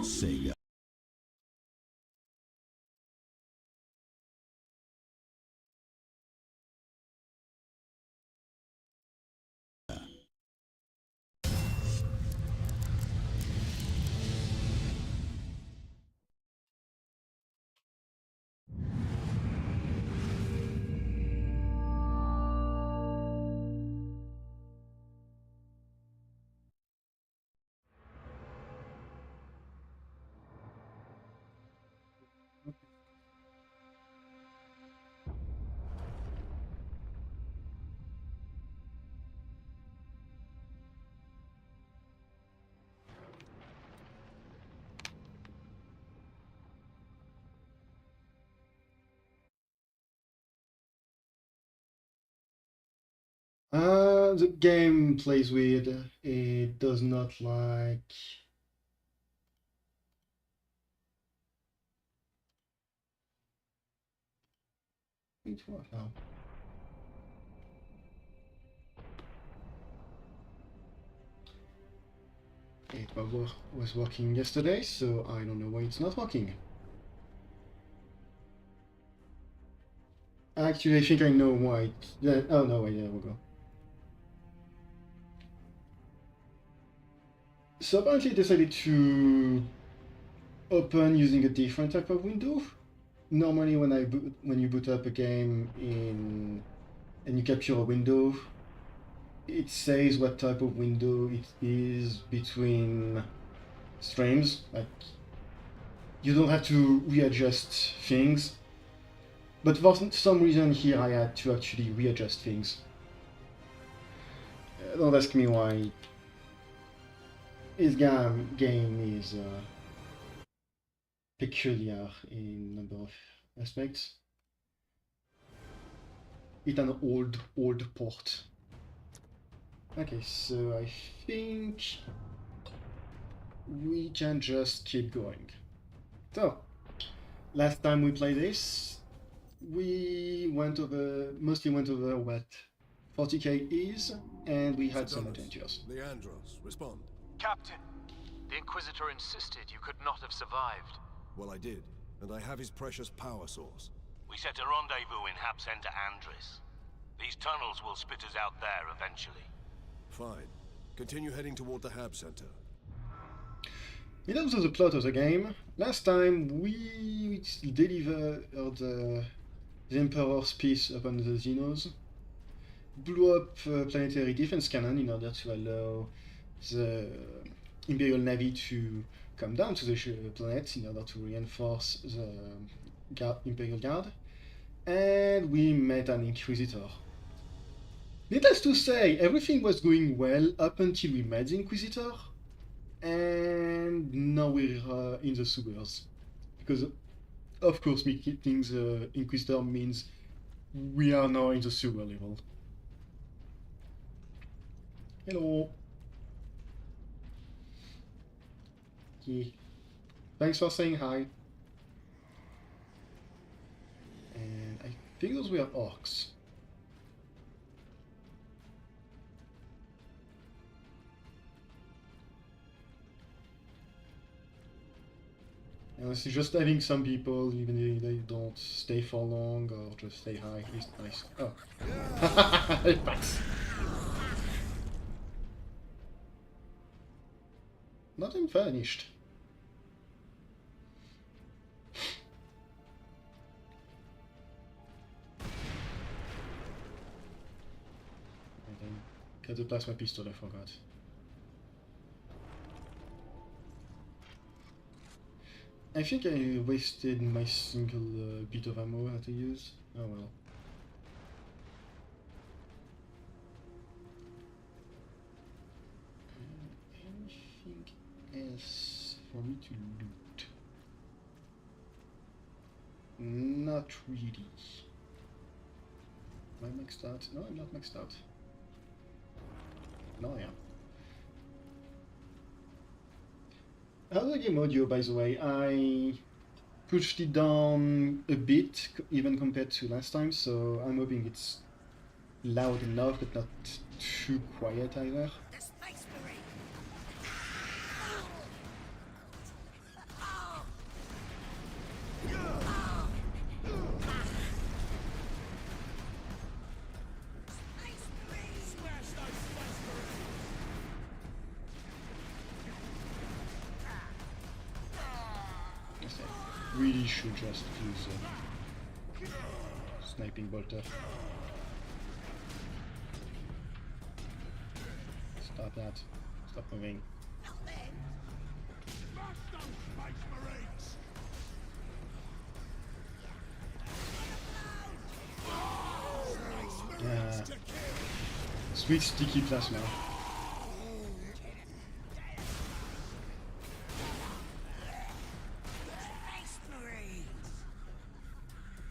Sega. The game plays weird. It does not like. Which one now? It was working yesterday, so I don't know why it's not working. Actually, I think I know why. Oh no, wait, there we go. So apparently, I decided to open using a different type of window. Normally, when you boot up a game and you capture a window, it says what type of window it is between streams. Like, you don't have to readjust things. But for some reason here I had to actually readjust things. Don't ask me why. This game is peculiar in a number of aspects. It's an old port. Okay, so I think we can just keep going. So, last time we played this, we mostly went over what 40k is, and we had some adventures. Leandros, respond. Captain, the Inquisitor insisted you could not have survived. Well, I did, and I have his precious power source. We set a rendezvous in Hab Center Andris. These tunnels will spit us out there eventually. Fine. Continue heading toward the Hab Center. In terms of the plot of the game, last time we delivered the Emperor's piece upon the Xenos, blew up a planetary defense cannon in order to allow the Imperial Navy to come down to the planet in order to reinforce the Imperial Guard, and we met an Inquisitor. Needless to say, everything was going well up until we met the Inquisitor, and now we're in the sewers. Because, of course, meeting the Inquisitor means we are now in the sewer level. Hello. Okay. Thanks for saying hi. And I think those were orcs. Honestly, just having some people, even if they don't stay for long or just say hi, is nice. Oh. Thanks. Not unfurnished. Get the plasma pistol, I forgot. I think I wasted my single bit of ammo I had to use. Oh well. Anything else for me to loot? Not really. Am I maxed out? No, I'm not maxed out. No, I am. How's the game audio, by the way? I pushed it down a bit, even compared to last time, so I'm hoping it's loud enough, but not too quiet either. really should just use sniping bolter. Stop that. Stop moving. Yeah. Sweet sticky plasma.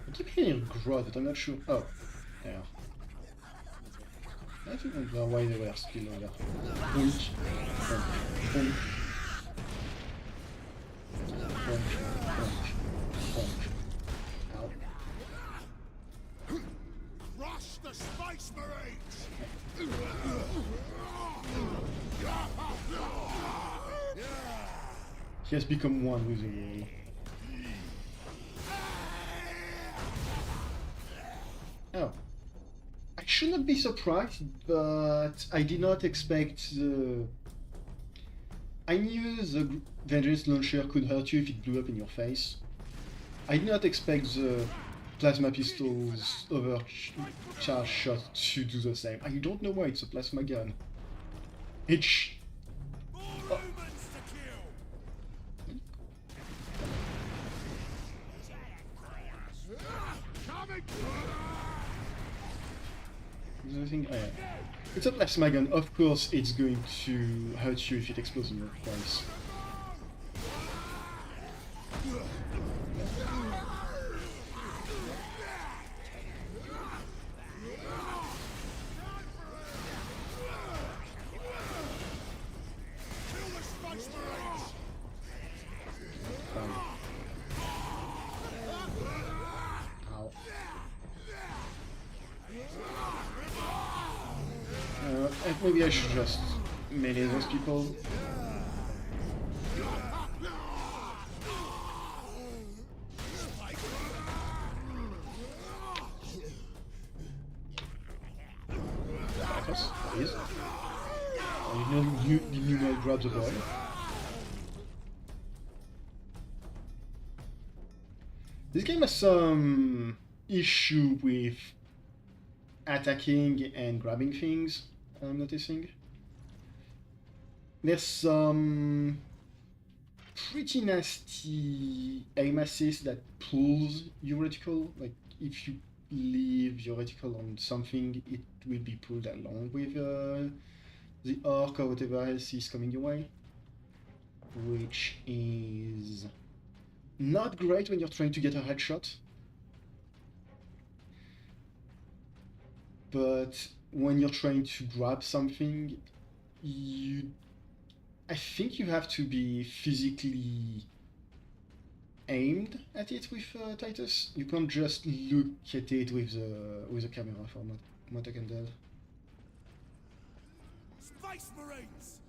I keep hearing growth, but I'm not sure. Oh, there. I don't know why they were still over. Boink. Boink. Boink. Boink. Boink. Ow. Rush the Space Marines! He has become one with the wall. Oh. I should not be surprised, but I did not expect the... I knew the Vengeance Launcher could hurt you if it blew up in your face. I did not expect the plasma pistol's overcharged shot to do the same. I don't know why it's a plasma gun. It's... Oh. Thing? Oh, yeah. It's a plasma gun, of course it's going to hurt you if it explodes in your face. Maybe I should just melee those people. Titus, please. You know, grab the boy. This game has some issue with attacking and grabbing things. I'm noticing. There's some pretty nasty aim assist that pulls your reticle. Like if you leave your reticle on something, it will be pulled along with the orc or whatever else is coming your way, which is not great when you're trying to get a headshot. But when you're trying to grab something, I think you have to be physically aimed at it with Titus. You can't just look at it with the camera, from what I can tell. Space Marines!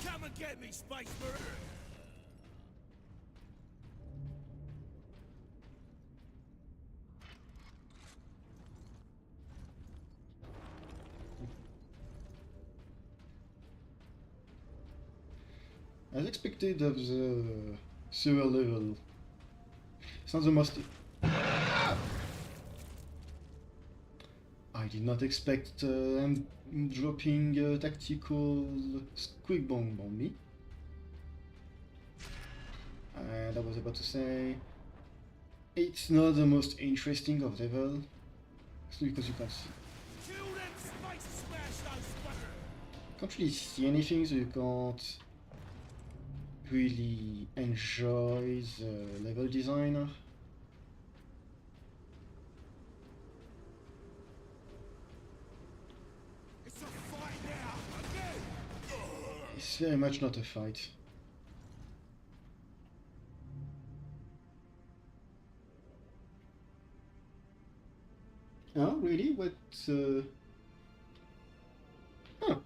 Come and get me, Space Marine! As expected of the sewer level, it's not the most... I did not expect them dropping a tactical squig bomb on me. And I was about to say, it's not the most interesting of level, because you can't see. Can't really see anything, so you can't really enjoy the level design. It's a fight now. It's very much not a fight. Oh, really? What? Huh.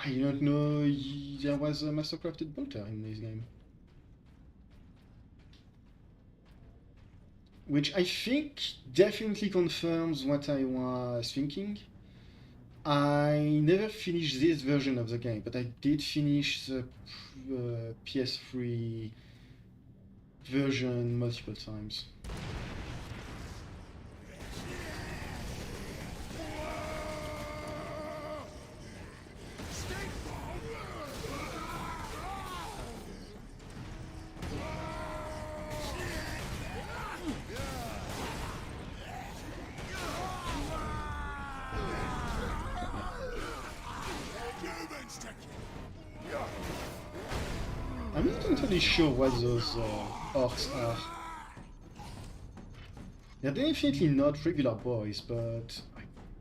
I don't know there was a mastercrafted bolter in this game. which I think definitely confirms what I was thinking. I never finished this version of the game, but I did finish the PS3 version multiple times. I'm not entirely sure what those orcs are. They're definitely not regular boys, but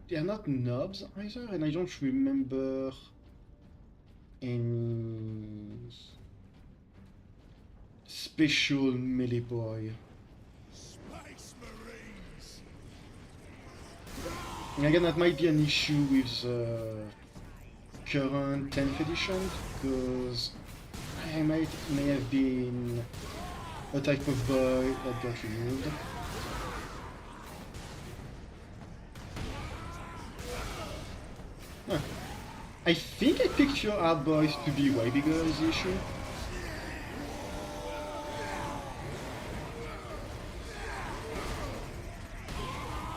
they're not knobs either, and I don't remember any special melee boy. Space Marines. And again, that might be an issue with the current 10th edition, because I may have been a type of boy that got removed. Huh. I think I picked your hard boys to be way bigger is the issue.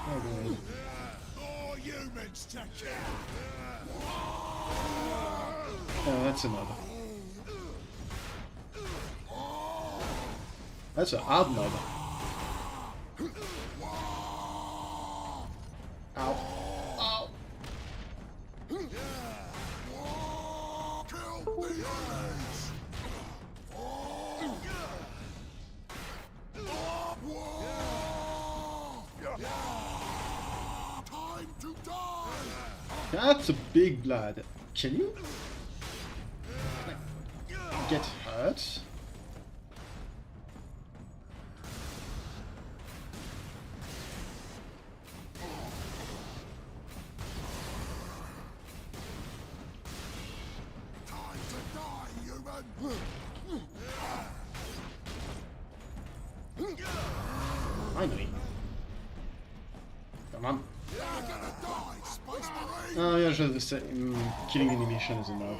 Oh god. More humans to kill. Oh, that's another. That's a hard knob. Ow. Ow. Kill the humans. Time to die. That's a big blood. Can you get hurt? Time to die, human. Finally. Come on. You're gonna die, Space Marine. Oh yeah, just the same. Killing animation is a knob.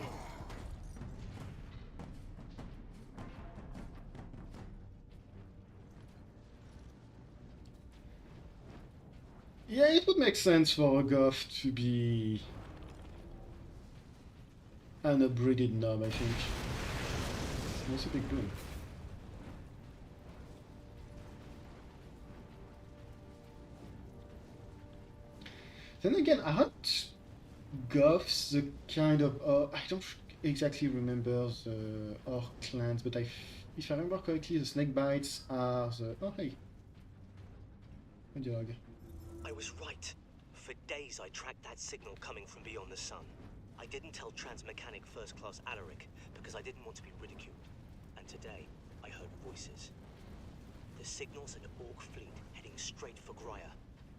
Yeah, it would make sense for a Goth to be an upgraded knob, I think. That's a big boom. Then again, aren't Goths the kind of... I don't exactly remember the orc clans, but if I remember correctly, the snakebites are the... Oh, hey. A dog. I was right. For days I tracked that signal coming from beyond the sun. I didn't tell Transmechanic First Class Alaric because I didn't want to be ridiculed. And today, I heard voices. The signal's an orc fleet heading straight for Grya.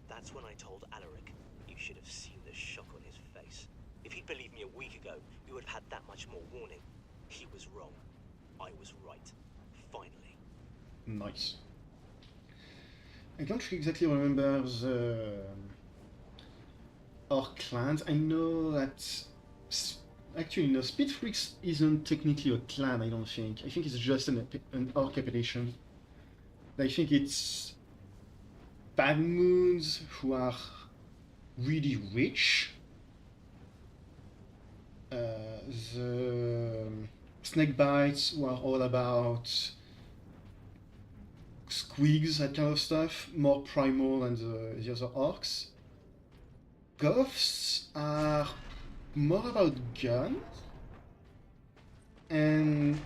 That's when I told Alaric. You should have seen the shock on his face. If he'd believed me a week ago, we would have had that much more warning. He was wrong. I was right. Finally. Nice. I don't exactly remember the orc clans. I know that... Actually, no, Speedfreaks isn't technically a clan, I don't think. I think it's just an orc appellation. I think it's Bad Moons who are really rich. The Snakebites who are all about squigs, that kind of stuff, more primal than the other orcs. Goths are more about guns, and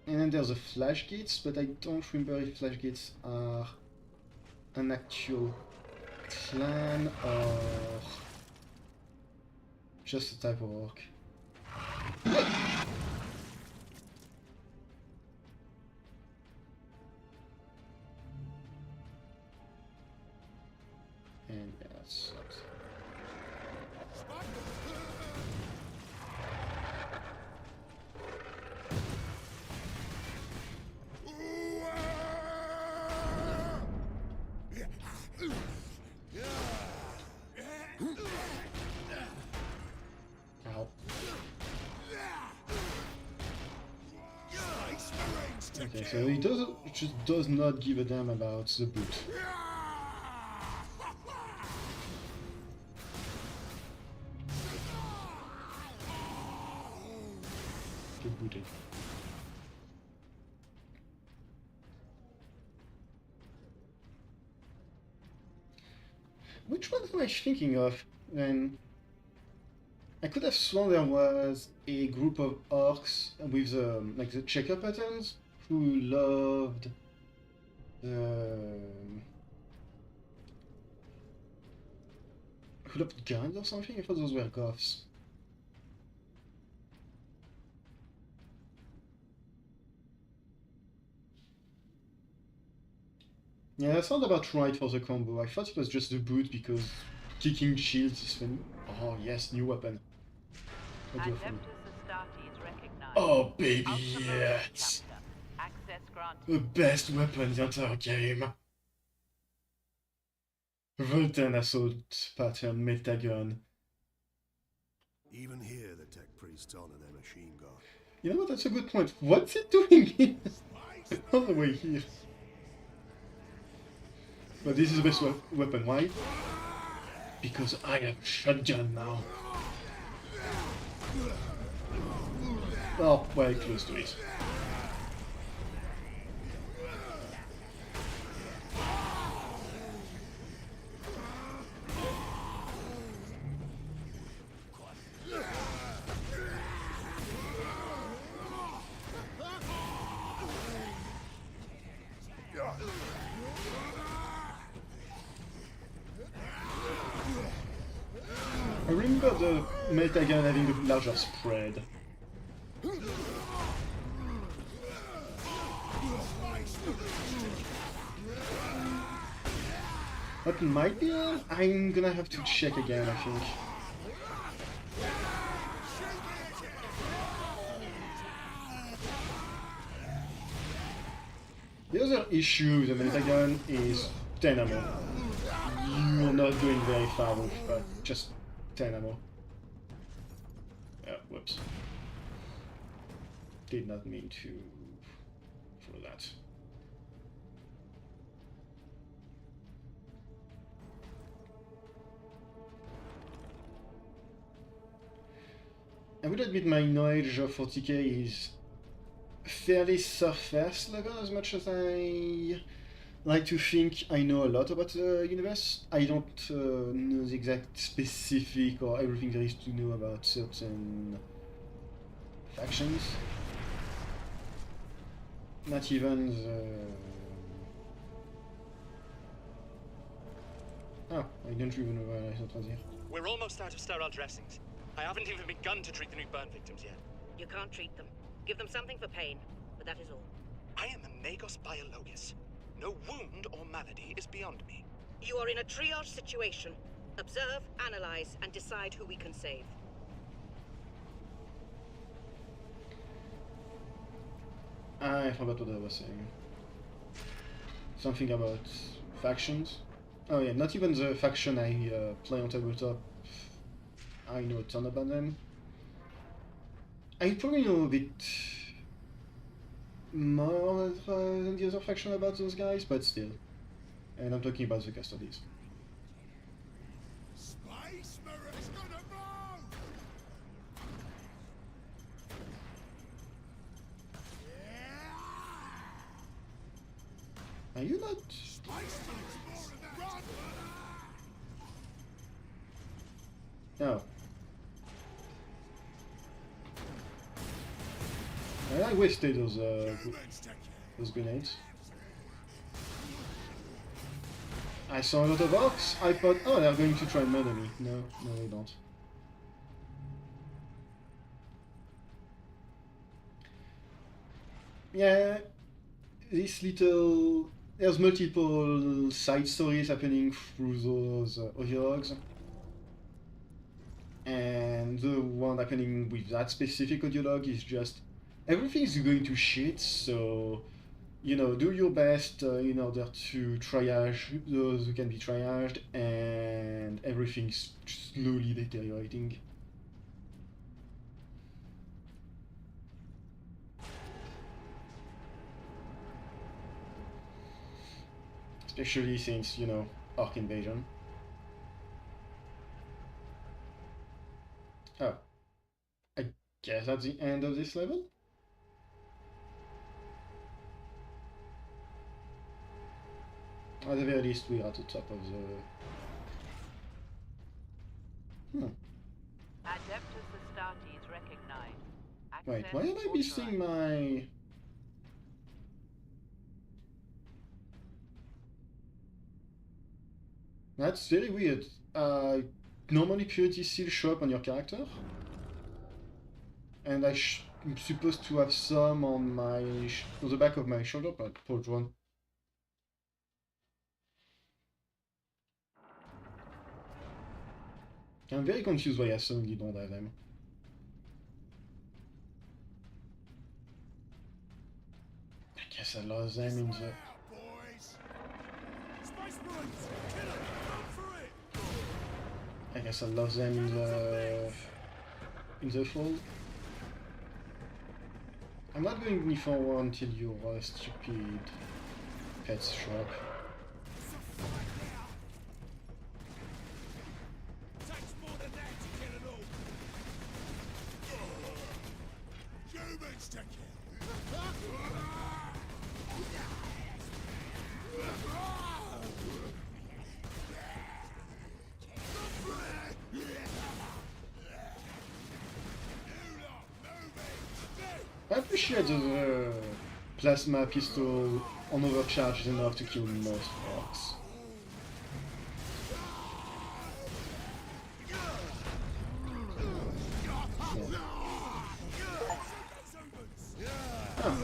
then there's the flash gates, but I don't remember if flash gates are an actual clan or just a type of orc. And yeah, that sucks. Okay, so he just does not give a damn about the boot. Get booted. Which one am I thinking of? Then I could have sworn there was a group of orcs with like the checker patterns who loved guns or something. I thought those were goths. Yeah, that sounds about right for the combo. I thought it was just the boot because kicking shields is funny. Oh yes, new weapon. What do you think? Oh baby, yes! The best weapon in the entire game. Voltan assault pattern metagun. Even here, the tech priests honor their machine guard. You know what? That's a good point. What's it doing here? All the way here. But this is the best weapon. Why? Because I have a shotgun now. Oh, well, close to it. I remember the metagun having a larger spread. That might be on. I'm gonna have to check again, I think. The other issue with the metagun is 10 ammo. You're not going very far with just 10 ammo. Whoops. Did not mean to throw that. I would admit my knowledge of 40k is fairly surface level, as much as I like to think I know a lot about the universe. I don't know the exact specific or everything there is to know about certain factions. Not even the... Oh, I don't even know where I thought was here. We're almost out of sterile dressings. I haven't even begun to treat the new burn victims yet. You can't treat them. Give them something for pain, but that is all. I am a Magos Biologus. No wound or malady is beyond me. You are in a triage situation. Observe, analyze, and decide who we can save. I forgot what I was saying. Something about factions. Oh yeah, not even the faction I play on tabletop. I know a ton about them. I probably know a bit more than the other faction about those guys, but still. And I'm talking about the custodies. Space Marine's gonna move! Are you not? No. I wasted those grenades. I saw a lot of orcs. I thought, oh, they're going to try and murder me. No, no, they don't. Yeah, this little... There's multiple side stories happening through those audiologues. And the one happening with that specific audiologue is just... Everything is going to shit, so... You know, do your best in order to triage those who can be triaged, and everything's slowly deteriorating. Especially since, you know, Arc Invasion. Oh. I guess that's the end of this level? At the very least, we're at the top of the... Adeptus Astartes recognized. Wait, Access why am I missing my... That's very weird. Normally purity seals show up on your character. And I'm supposed to have some on my... on the back of my shoulder pad, Forgeworld. I'm very confused why I suddenly don't have them. I guess I lost them in the... I guess I lost them in the fall. I'm not going any forward until your stupid pets show up. I appreciate the plasma pistol on overcharge is enough to kill most orcs. Ah.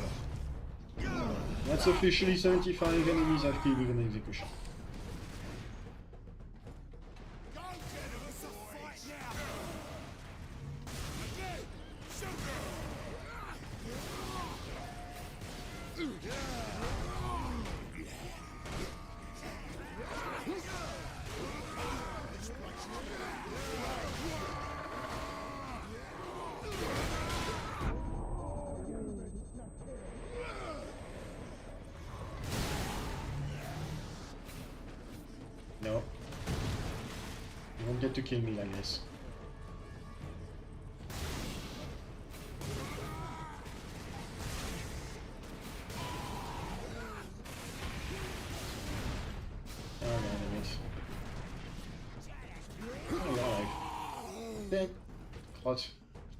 That's officially 75 enemies I've killed with an execution. No. You won't get to kill me like this. Oh no, damn it. Oh, alive. Damn. What?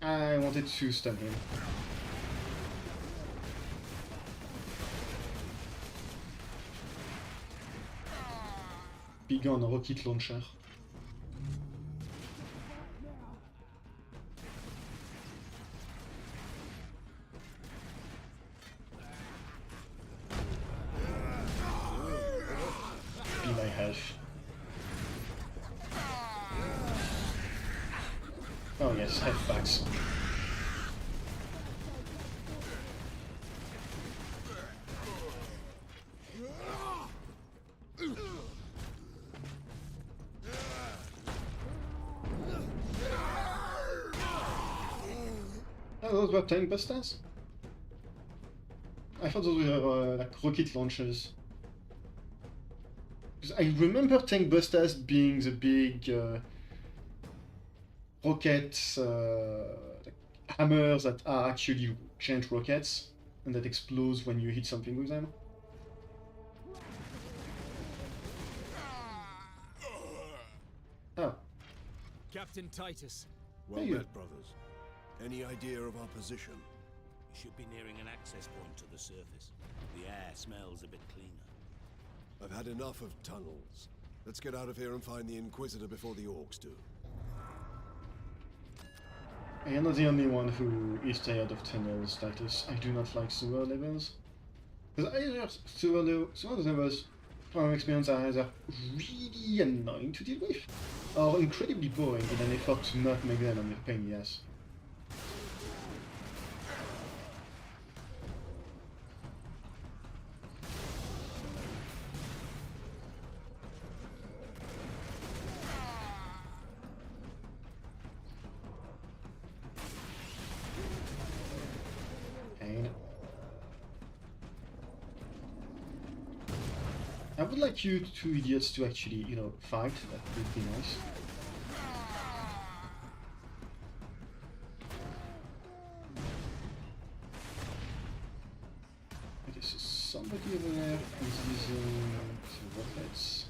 I wanted to stun him. Big on rocket launcher. Be my health. Oh yes, health packs. Those were tank busters? I thought those were like rocket launchers. Because I remember tank busters being the big rockets, like hammers that are actually giant rockets and that explode when you hit something with them. Oh. Captain Titus. Well Hey, you. met, brothers. Any idea of our position? We should be nearing an access point to the surface. The air smells a bit cleaner. I've had enough of tunnels. Let's get out of here and find the Inquisitor before the orcs do. I am not the only one who is tired of tunnels, Titus. I do not like sewer levels. Because either sewer levels, from experience, are either really annoying to deal with, or incredibly boring in an effort to not make them a pain in the ass. I would like you two idiots to actually, you know, fight. That would be nice. Okay, so somebody over there is using some rockets.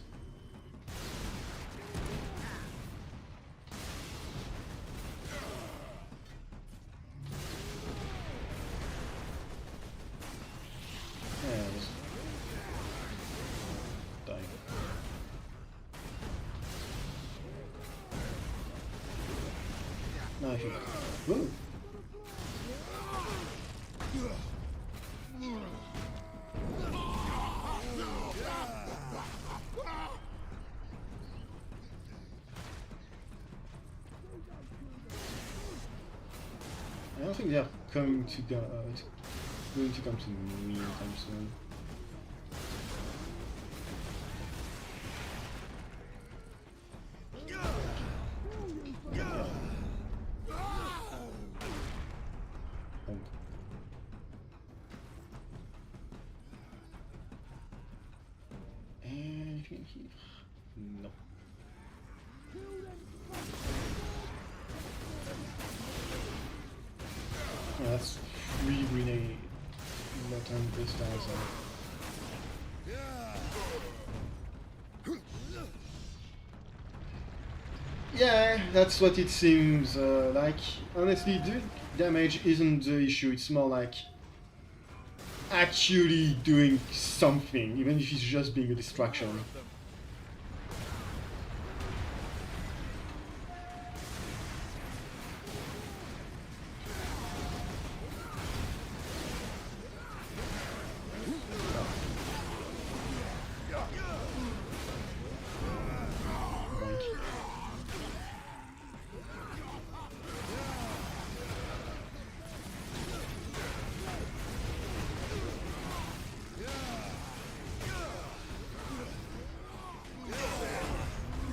Whoa. I don't think they are going to come to me anytime soon. Anything here? No. Oh, that's 3 grenade latent pistols. Yeah, that's what it seems like. Honestly, the damage isn't the issue, it's more like actually doing something, even if it's just being a distraction.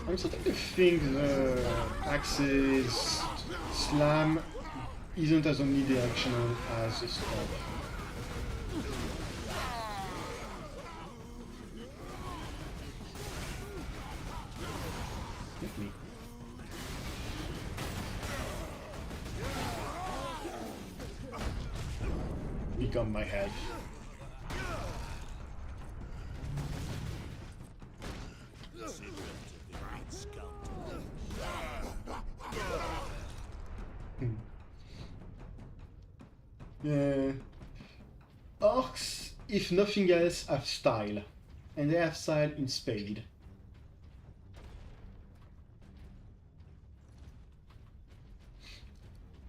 I'm starting to think the Axe's slam isn't as omnidirectional as the stab. Hit me. Become my head. Yeah. Orcs, if nothing else, have style. And they have style in spade.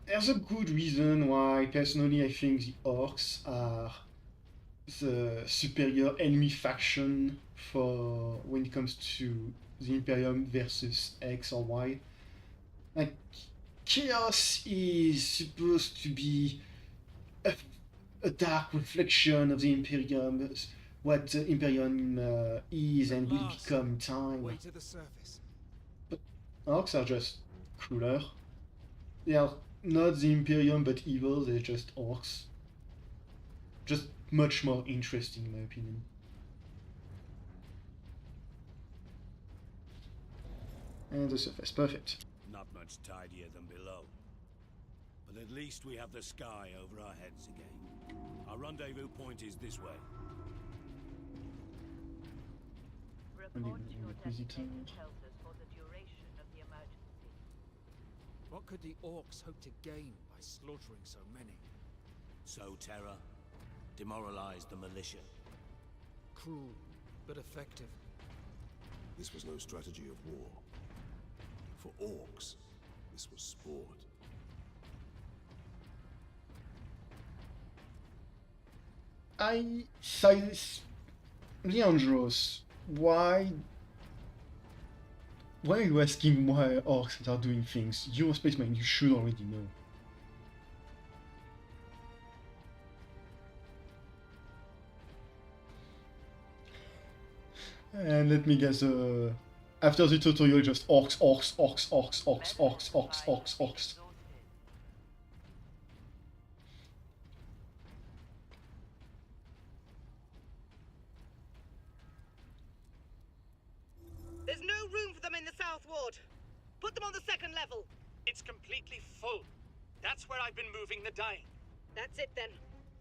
There's a good reason why, personally, I think the Orcs are the superior enemy faction for when it comes to the Imperium versus X or Y. Like, Chaos is supposed to be a dark reflection of the Imperium, what the Imperium is and will become in time. Way to the surface. But Orcs are just cooler. They are not the Imperium but evil, they're just Orcs. Just much more interesting in my opinion. And the surface, perfect. Not much tidier than below. But at least we have the sky over our heads again. Our rendezvous point is this way. Report to your Inquisitor. designated shelters for the duration of the emergency. What could the orcs hope to gain by slaughtering so many? Sow terror, demoralize the militia. Cruel, but effective. This was no strategy of war. For orcs, this was sport. Leandros, why are you asking why orcs are doing things? You're a spaceman, you should already know. And let me guess, after the tutorial, just orcs. Put them on the second level. It's completely full. That's where I've been moving the dying. That's it then.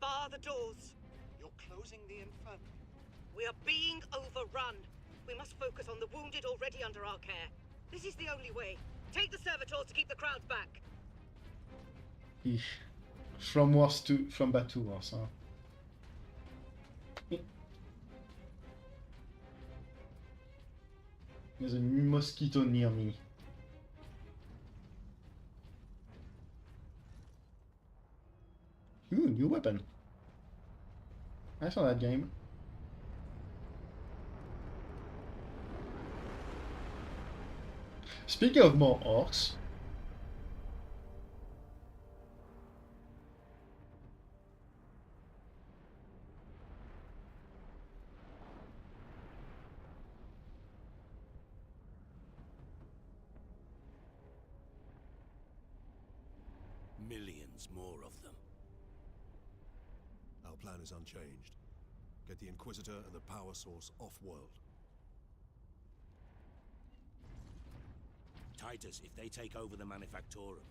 Bar the doors. You're closing the infirmary. We are being overrun. We must focus on the wounded already under our care. This is the only way. Take the servitors to keep the crowd back. Eesh. From bad to worse, huh? There's a mosquito near me. Ooh, new weapon. I saw that game. Speaking of more orcs. Millions more of them. Our plan is unchanged. Get the Inquisitor and the power source off-world. Titus, if they take over the manufactorum,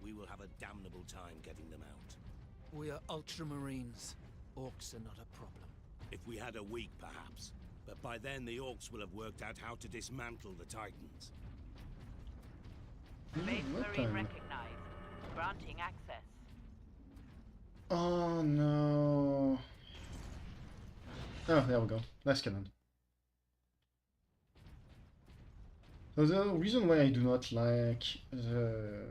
we will have a damnable time getting them out. We are Ultramarines. Orcs are not a problem. If we had a week, perhaps. But by then, the orcs will have worked out how to dismantle the Titans. Base Weapon. Marine recognized. Granting access. Oh no. Oh, there we go. Last cannon. So the reason why I do not like the...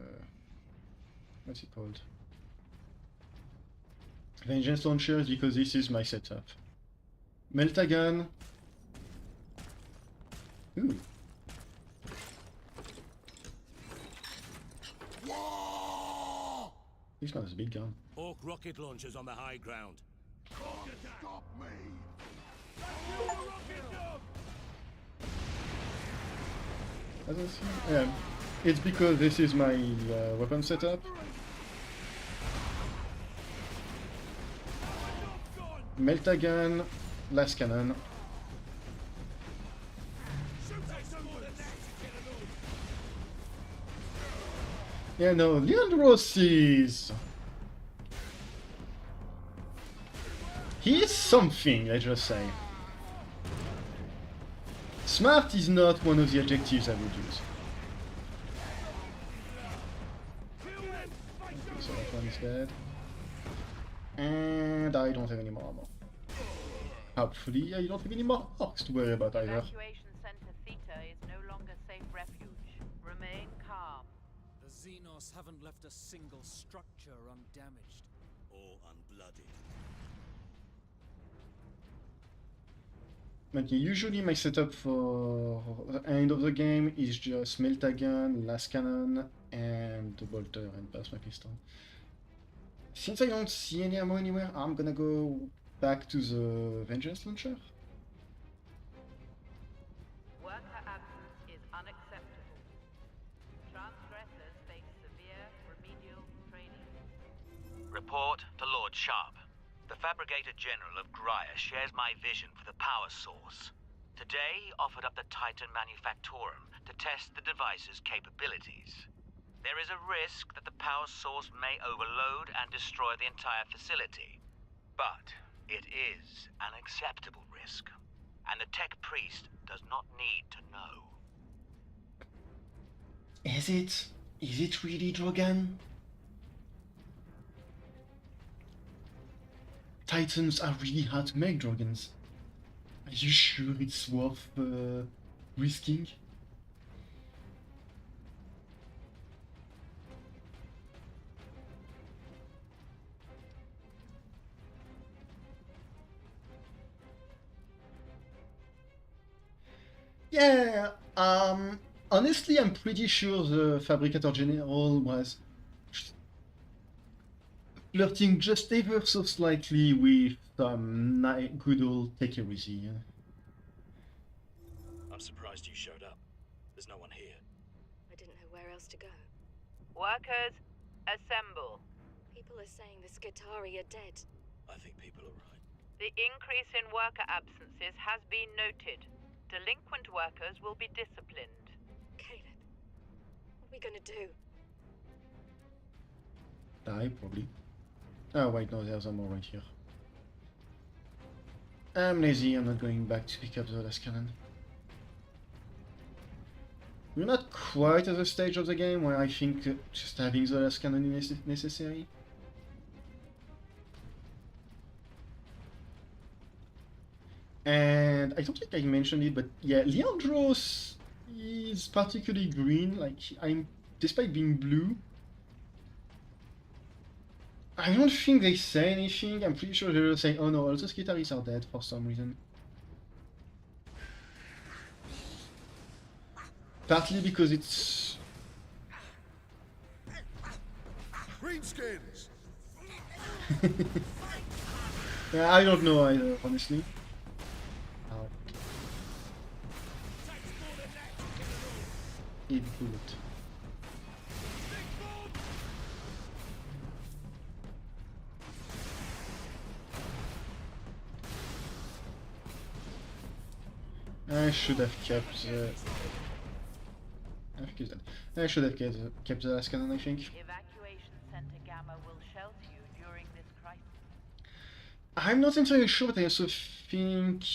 what's it called? Vengeance launcher is because this is my setup. Meltagun. Ooh. This one has a big gun. Orc rocket launchers on the high ground. Stop me! I don't see. Yeah, it's because this is my weapon setup. Meltagun, last cannon. Yeah, no, Leandros is... he is something, I just say. Smart is not one of the adjectives I would use. Okay, so that one is dead. And I don't have any more ammo. Hopefully I don't have any more orcs to worry about either. Evacuation Center Theta is no longer safe refuge. Remain calm. The Xenos haven't left a single structure undamaged. Or unblooded. Okay, usually my setup for the end of the game is just Meltagun, last cannon, and the bolter and plasma pistol. Since I don't see any ammo anywhere, I'm gonna go back to the vengeance launcher. Worker absence is unacceptable. Transgressors face severe remedial training. Report to Lord Sharp. The Fabricator General of Graya shares my vision for the power source. Today, offered up the Titan manufactorum to test the device's capabilities. There is a risk that the power source may overload and destroy the entire facility. But it is an acceptable risk, and the Tech Priest does not need to know. Is it? Is it really, Drogal? Titans are really hard to make, Dragons. Are you sure it's worth risking? Yeah, honestly, I'm pretty sure the Fabricator General was flirting just ever so slightly with some good old tech heresy. I'm surprised you showed up. There's no one here. I didn't know where else to go. Workers, assemble. People are saying the Skitari are dead. I think people are right. The increase in worker absences has been noted. Delinquent workers will be disciplined. Caleb, we gonna do? Die, probably. Oh wait, no, there's some more right here. I'm lazy, I'm not going back to pick up the last cannon. We're not quite at the stage of the game where I think just having the last cannon is necessary. And I don't think I mentioned it, but yeah, Leandros is particularly green, like despite being blue. I don't think they say anything. I'm pretty sure they're saying, oh no, all the Skitaris are dead for some reason. Partly because it's... Greenskins! Yeah, I don't know either, honestly. Oh. Eat bullet. I should have kept the... I should have kept the last cannon, I think. Evacuation Center Gamma will shelter you during this crisis. I'm not entirely sure, but I also think...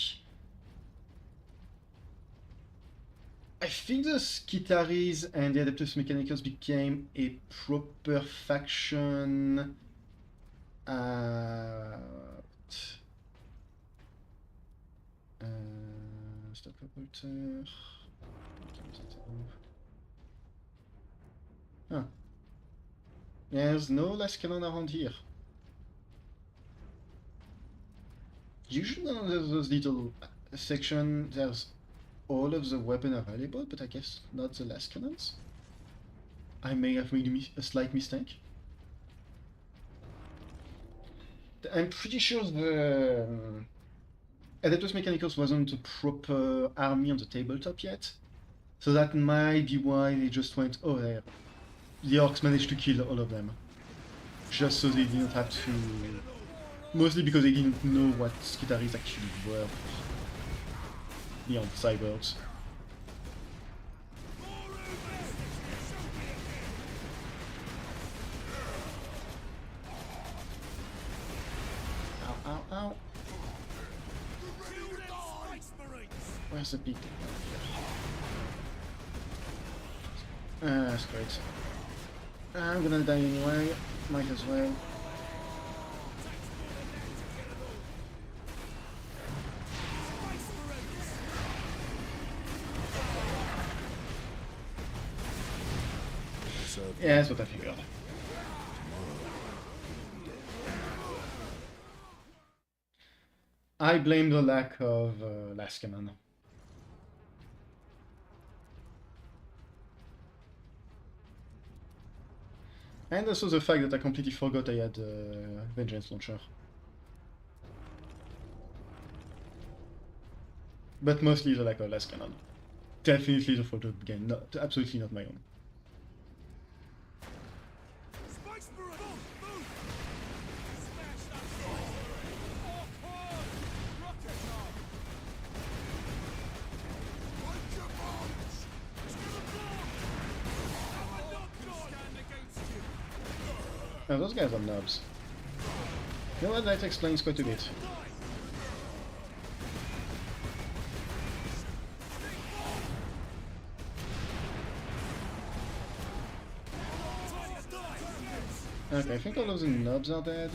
I think the Skitaris and the Adeptus Mechanicus became a proper faction... Stop reporter... Huh. There's no last cannon around here. Usually on those little section there's all of the weapons available, but I guess not the last cannons. I may have made a slight mistake. I'm pretty sure the Adeptus Mechanicus wasn't a proper army on the tabletop yet, so that might be why they just went, oh there. The orcs managed to kill all of them. Just so they didn't have to... Mostly because they didn't know what Skitaris actually were. Beyond cyborgs. Ow, ow, ow. Where's the big thing? That's great. I'm gonna die anyway, might as well. Yeah, that's what I figured. I blame the lack of last cannon. And also the fact that I completely forgot I had a Vengeance Launcher. But mostly the lack of last cannon. Definitely the fault of the game, absolutely not my own. Oh, those guys are nubs. You know what, that explains quite a bit. Okay, I think all of the nubs are dead.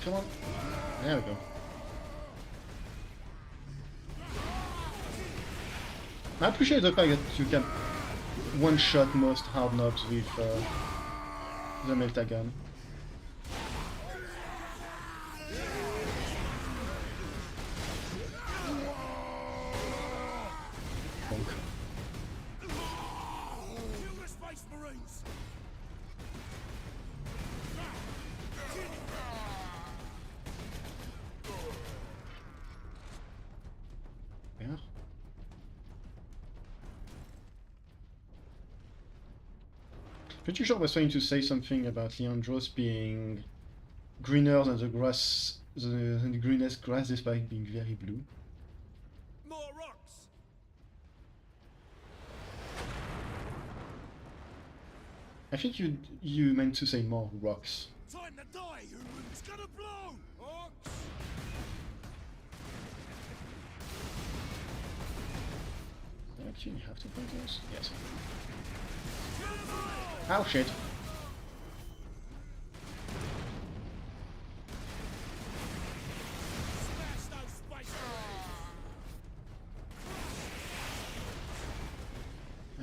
Come on. There we go. I appreciate the fact that you can one-shot most hard knobs with the Melta gun. Bonk. Pretty sure I was trying to say something about Leandros being greener than the grass, the greenest grass, despite being very blue. More rocks! I think you meant to say more rocks. Time to die, humans! Gonna blow! Orcs! Do I actually have to fight those? Yes. Oh shit!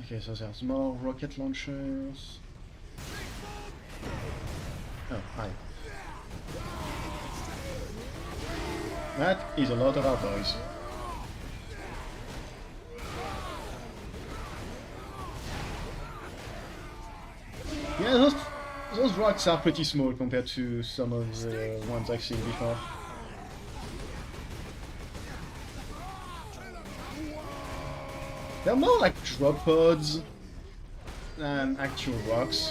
Okay, so there's more rocket launchers. Oh, hi. That is a lot of our boys. Yeah, those rocks are pretty small compared to some of the ones I've seen before. They're more like drop pods than actual rocks.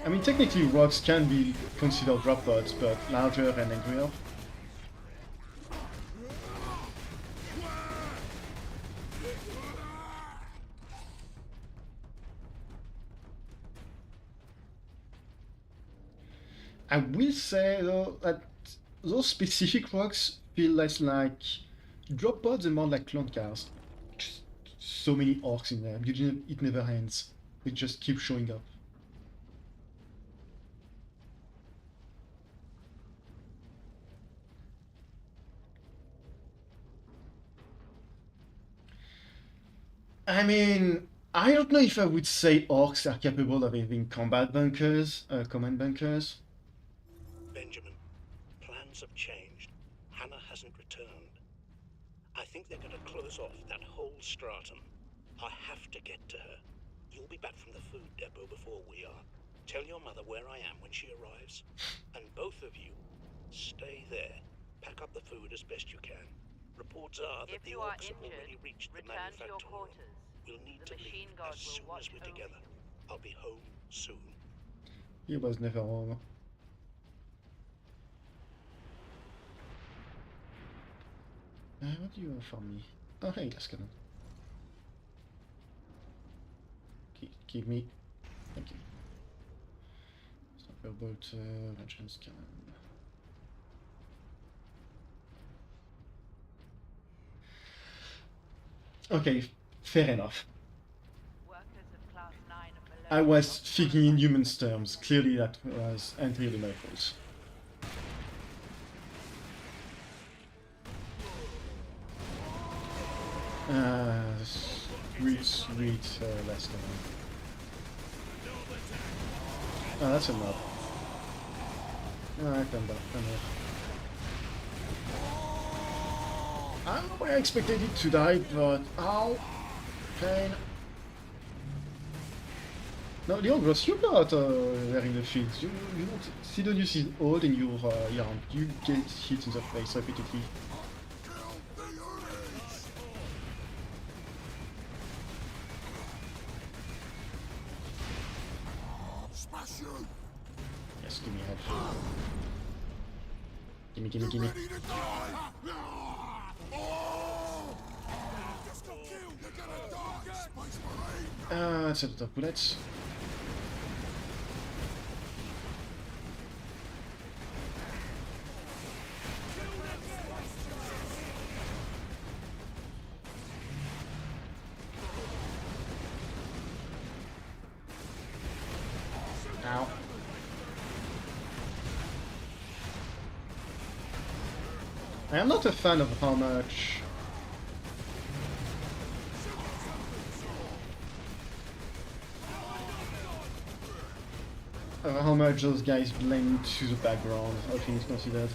I mean, technically rocks can be considered drop pods, but larger and angrier. I will say though that those specific rocks feel less like drop pods and more like clone cars. Just so many orcs in there. It never ends. They just keep showing up. I mean, I don't know if I would say orcs are capable of having combat bunkers, command bunkers. Benjamin, plans have changed. Hannah hasn't returned. I think they're going to close off that whole stratum. I have to get to her. You'll be back from the food depot before we are. Tell your mother where I am when she arrives. And both of you, stay there. Pack up the food as best you can. Reports are that If the you are orcs have already injured, reached the return to your manufactorum. quarters. We'll need The to machine leave guard as will soon watch as we're over together. you. I'll be home soon. He was never home. What do you want from me? Oh hey, that's cannon. Keep me. Thank you. Sniper bolt, vengeance cannon. Okay, fair enough. Workers of class 9 and below I was not thinking in qualified human for terms. Clearly that was entirely my fault. Sweet, last time. Oh, that's enough. Alright, come back, come here. I don't know why I expected it to die, but ow! Pain. No, Leandros, you're not there in the field. You don't. Sidonius is old and you're young. You get hit in the face repeatedly. Yes, give me help. Gimme. That's a lot of bullets. Ow. I am not a fan of how much those guys blend to the background, all things considered.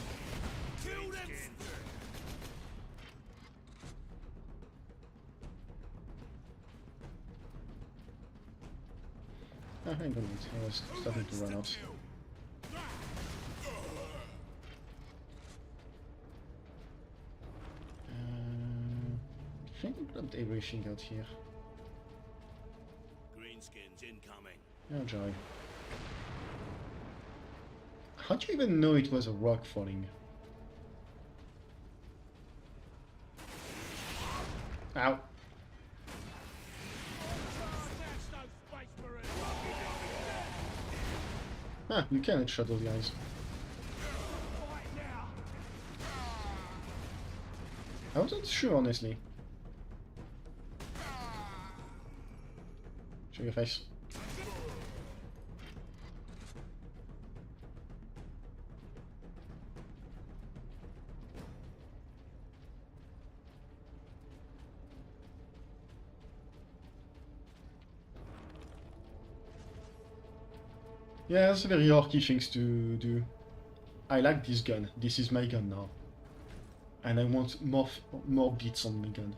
I think I was starting to run out. I think I grabbed everything out here. Yeah, joy. How do you even know it was a rock falling? Ow. Ah, you can headshot those guys. I wasn't sure, honestly. Show your face. Yeah, that's very orky things to do. I like this gun. This is my gun now. And I want more bits on my gun.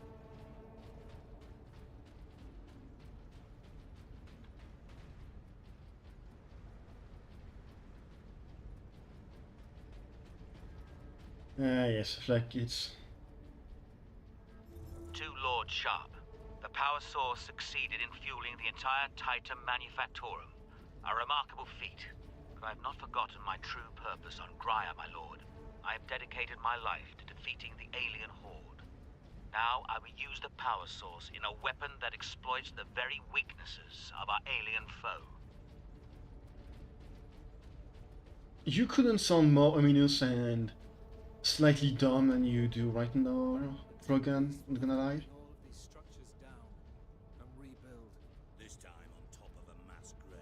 Ah, yes, like it's... To Lord Sharp, the power source succeeded in fueling the entire Titan manufactorum. A remarkable feat, but I have not forgotten my true purpose on Graia, my lord. I have dedicated my life to defeating the alien horde. Now I will use the power source in a weapon that exploits the very weaknesses of our alien foe. You couldn't sound more ominous and slightly dumb than you do right now, Drogal, not gonna lie. All of these structures down and rebuild. This time on top of a mass grave.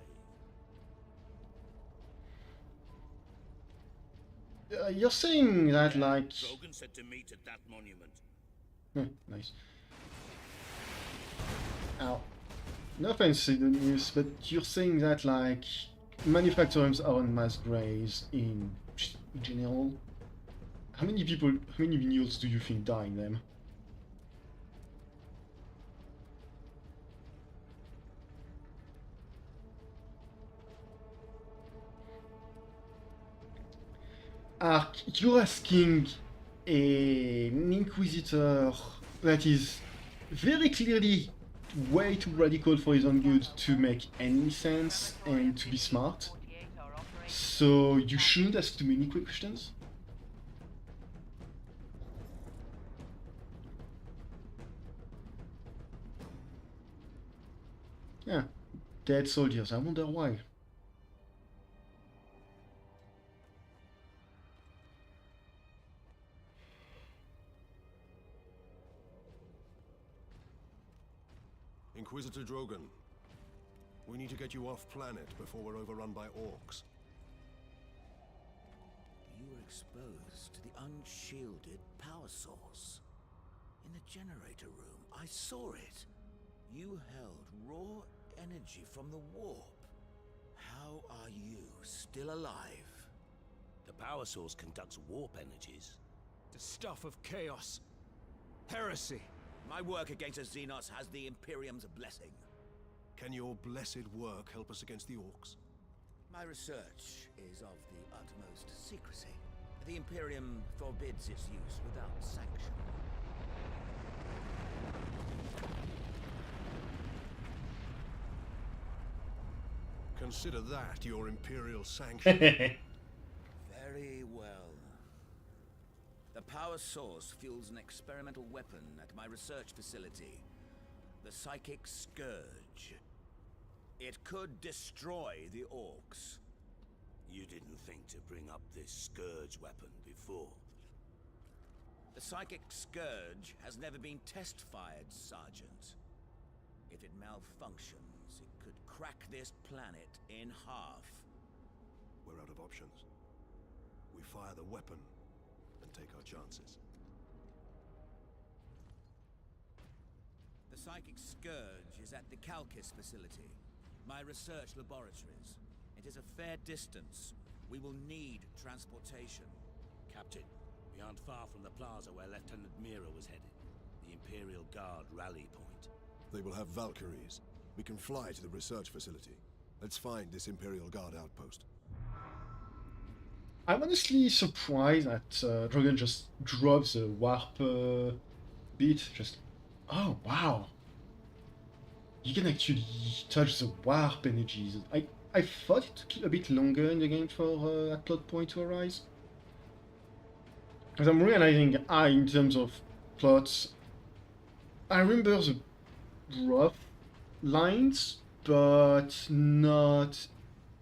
You're saying that like... Drogan said to meet at that monument. Nice. Ow. No offense, Sidonius, but you're saying that like manufacturums are on mass graves in general. How many minions do you think die in them? Ark, you're asking an Inquisitor that is very clearly way too radical for his own good to make any sense and to be smart. So you shouldn't ask too many quick questions. Yeah, dead soldiers, I wonder why. Inquisitor Drogan, we need to get you off planet before we're overrun by orcs. You were exposed to the unshielded power source. In the generator room, I saw it. You held raw energy from the warp. How are you still alive? The power source conducts warp energies. The stuff of chaos. Heresy. My work against the Xenos has the Imperium's blessing. Can your blessed work help us against the orcs? My research is of the utmost secrecy. The Imperium forbids its use without sanction. Consider that your Imperial sanction. Very well. The power source fuels an experimental weapon at my research facility. The Psychic Scourge. It could destroy the orcs. You didn't think to bring up this Scourge weapon before. The Psychic Scourge has never been test-fired, Sergeant. If it malfunctions, it could crack this planet in half. We're out of options. We fire the weapon and take our chances. The Psychic Scourge is at the Calcis facility, my research laboratories. It is a fair distance. We will need transportation. Captain, we aren't far from the plaza where Lieutenant Mira was headed. The Imperial Guard rally point. They will have Valkyries. We can fly to the research facility. Let's find this Imperial Guard outpost. I'm honestly surprised that Drogal just drops a warp bit. Just, oh wow. you can actually touch the warp energies. I thought it took a bit longer in the game for that plot point to arise. Because I'm realizing, in terms of plots, I remember the rough lines, but not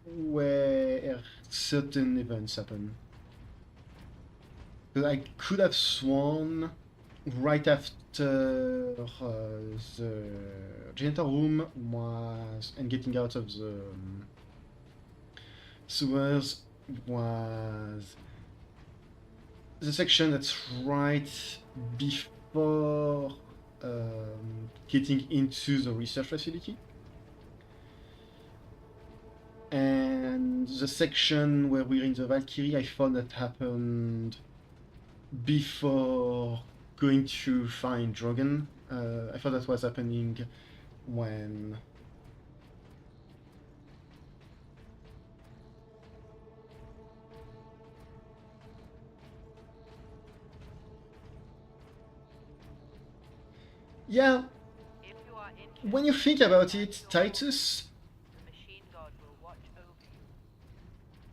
where certain events happen. Because I could have sworn right after the janitor room was, and getting out of the sewers was the section that's right before getting into the research facility. And the section where we're in the Valkyrie, I thought that happened before going to find Drogal. I thought that was happening when yeah, when you think about it, Titus,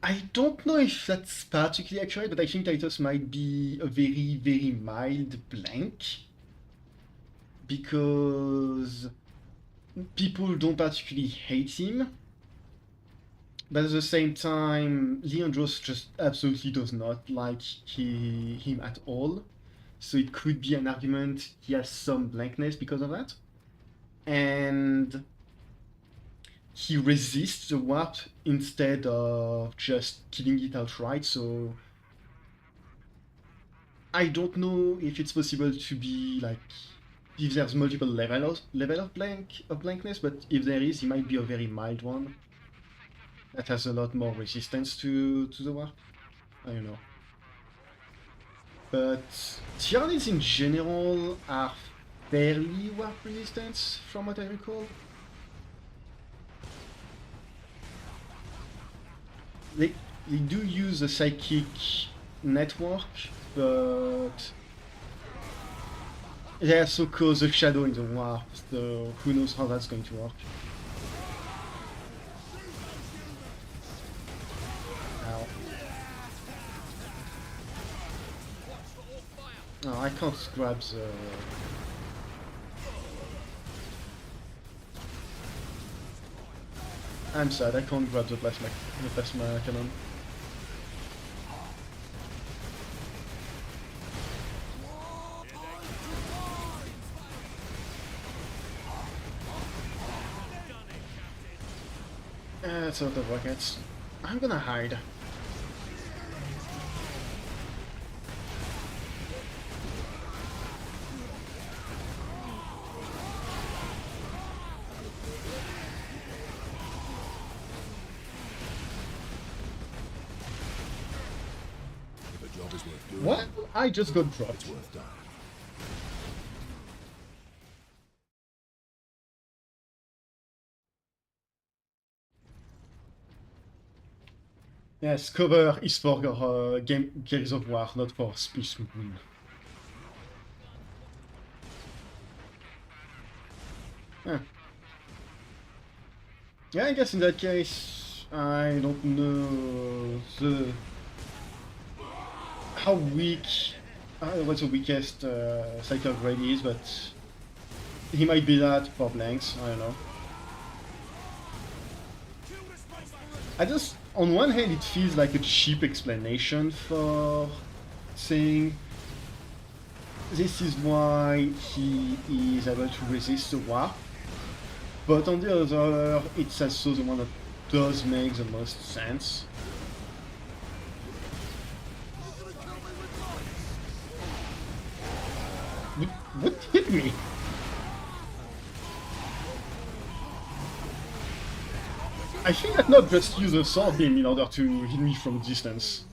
I don't know if that's particularly accurate, but I think Titus might be a very, very mild blank. Because people don't particularly hate him. But at the same time, Leandros just absolutely does not like him at all. So it could be an argument he has some blankness because of that. And he resists the warp instead of just killing it outright, so I don't know if it's possible to be like, if there's multiple levels of blankness, but if there is, it might be a very mild one that has a lot more resistance to the warp. I don't know. But Tyranids in general are fairly warp resistant from what I recall. They do use a psychic network, but they also cause a shadow in the warp, so who knows how that's going to work. Ow. Oh, I can't grab the... I'm sad, I can't grab the plasma cannon. That's out of rockets. I'm gonna hide. What? I just got dropped. Yes, cover is for Gears of War, not for Space Marine. Huh. Yeah, I guess in that case, I don't know how weak, what's the weakest cycle grade is, but he might be that for blanks, I don't know. On one hand, it feels like a cheap explanation for saying this is why he is able to resist the warp, but on the other, it's also the one that does make the most sense. What hit me? I think that not just use a sword beam in order to hit me from distance.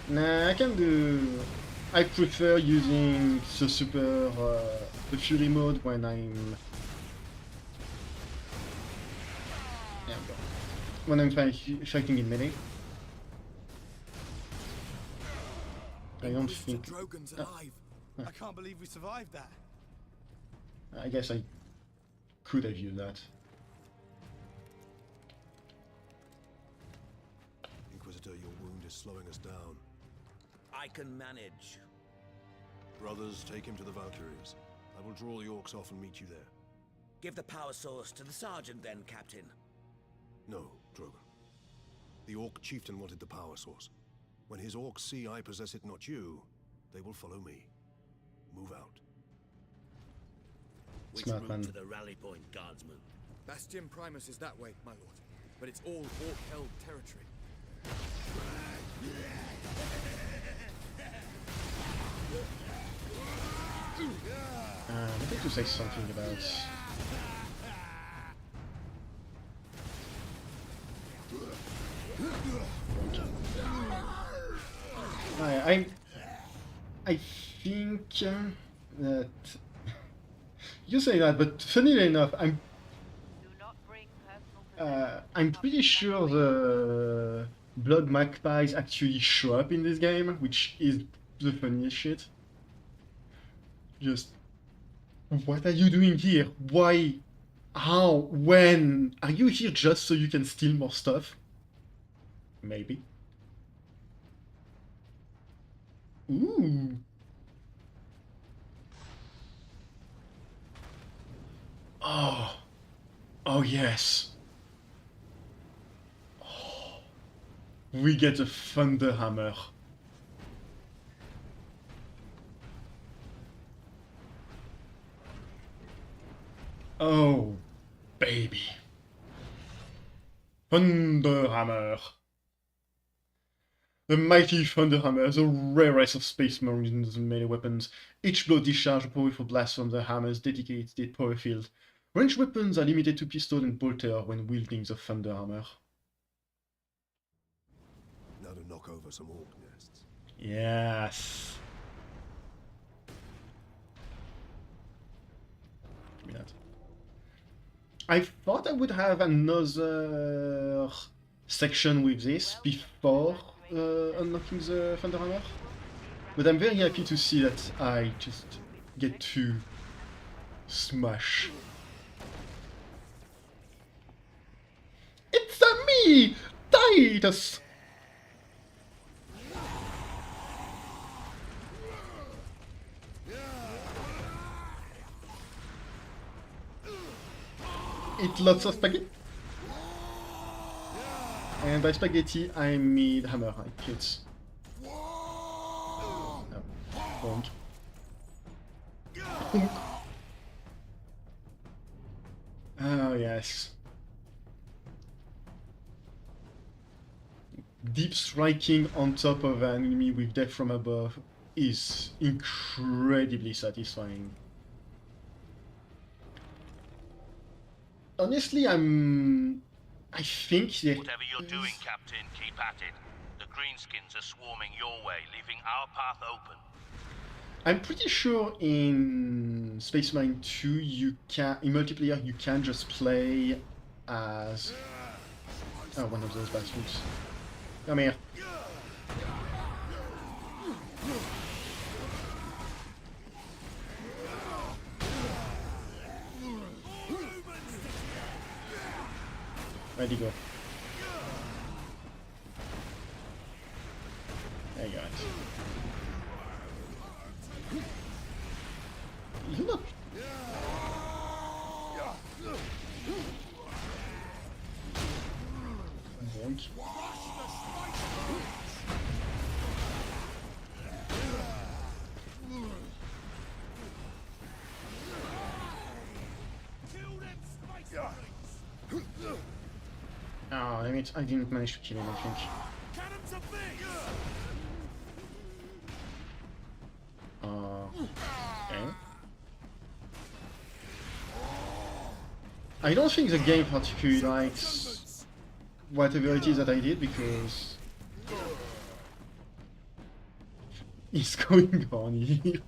Nah, I can do... I prefer using the super... the fury mode when I'm... when I'm fighting in melee. I don't think... Drogan's alive. I can't believe we survived that. I guess I could have used that. Inquisitor, your wound is slowing us down. I can manage. Brothers, take him to the Valkyries. I will draw the orcs off and meet you there. Give the power source to the Sergeant then, Captain. No, Drogal. The orc chieftain wanted the power source. When his orcs see I possess it, not you, they will follow me. Move out. Which Smart route man. to the rally point, Guardsman? Bastion Primus is that way, my lord. But it's all orc-held territory. I need to say something about... I think that... You say that, but funnily enough, I'm pretty sure the blood magpies actually show up in this game, which is the funniest shit. Just, what are you doing here? Why? How? When? Are you here just so you can steal more stuff? Maybe. Ooh. Oh. Oh yes. Oh. We get a thunder hammer. Oh, baby. Thunderhammer. The mighty Thunderhammer, the rarest of Space Marines melee weapons. Each blow discharges a powerful blast from the hammer's dedicated power field. Ranged weapons are limited to pistol and bolter when wielding the Thunderhammer. Now to knock over some orc nests. Yes. Give me that. I thought I would have another section with this before unlocking the Thunderhammer, but I'm very happy to see that I just get to smash. It's me, Titus! Eat lots of spaghetti. And by spaghetti, I mean hammer. It hits. No. Bonk. Bonk. Oh, yes. Deep striking on top of an enemy with death from above is incredibly satisfying. Honestly, I think that... Whatever you're doing, Captain, keep at it. The greenskins are swarming your way, leaving our path open. I'm pretty sure in Space Marine 2, you can, in multiplayer, you can just play as... Oh, one of those bastards. Come here. Where'd he go? There you go. You look. Bonk. Oh, I didn't manage to kill him, I think. Okay. I don't think the game particularly likes whatever it is that I did, because it's going on here.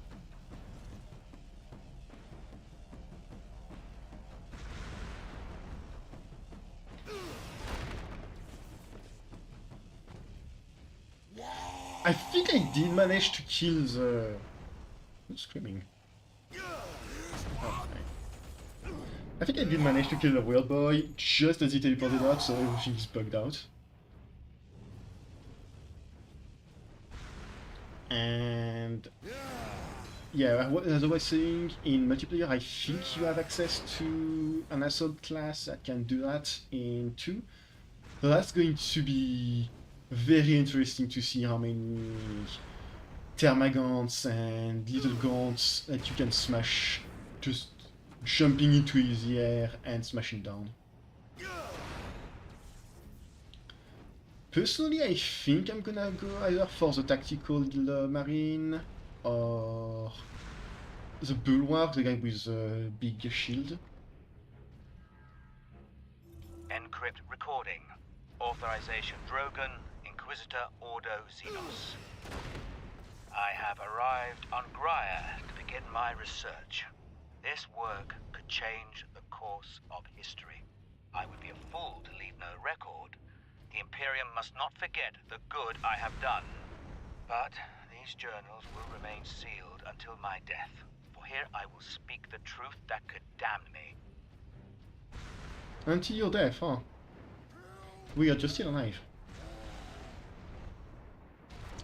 I think think I did manage to kill the... Who's screaming? Okay. I think I did manage to kill the weird boy just as he teleported out, so everything is bugged out. And... yeah, as I was saying, in multiplayer I think you have access to an assault class that can do that in 2. So that's going to be very interesting to see how many termagants and little gaunts that you can smash just jumping into the air and smashing down. Personally, I think I'm gonna go either for the tactical marine or the bulwark, the guy with the big shield. Encrypt recording. Authorization Drogan, Inquisitor Ordo Xenos. I have arrived on Graia to begin my research. This work could change the course of history. I would be a fool to leave no record. The Imperium must not forget the good I have done. But these journals will remain sealed until my death. For here I will speak the truth that could damn me. Until your death, huh? We are just still alive.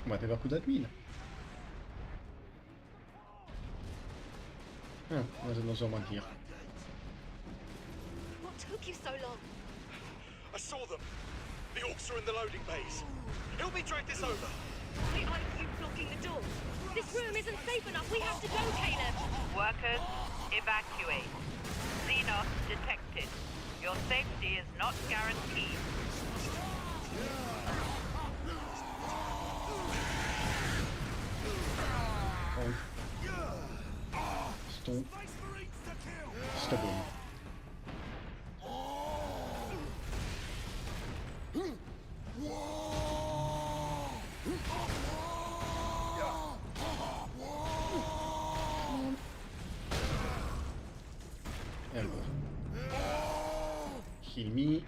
Whatever could that mean? Oh, there's another one here. What took you so long? I saw them. The orcs are in the loading bays. Help me drag this over. Why are you blocking the door? This room isn't safe enough. We have to go, Caleb. Workers, evacuate. Xenos detected. Your safety is not guaranteed. Stop. Stop him. Heal me.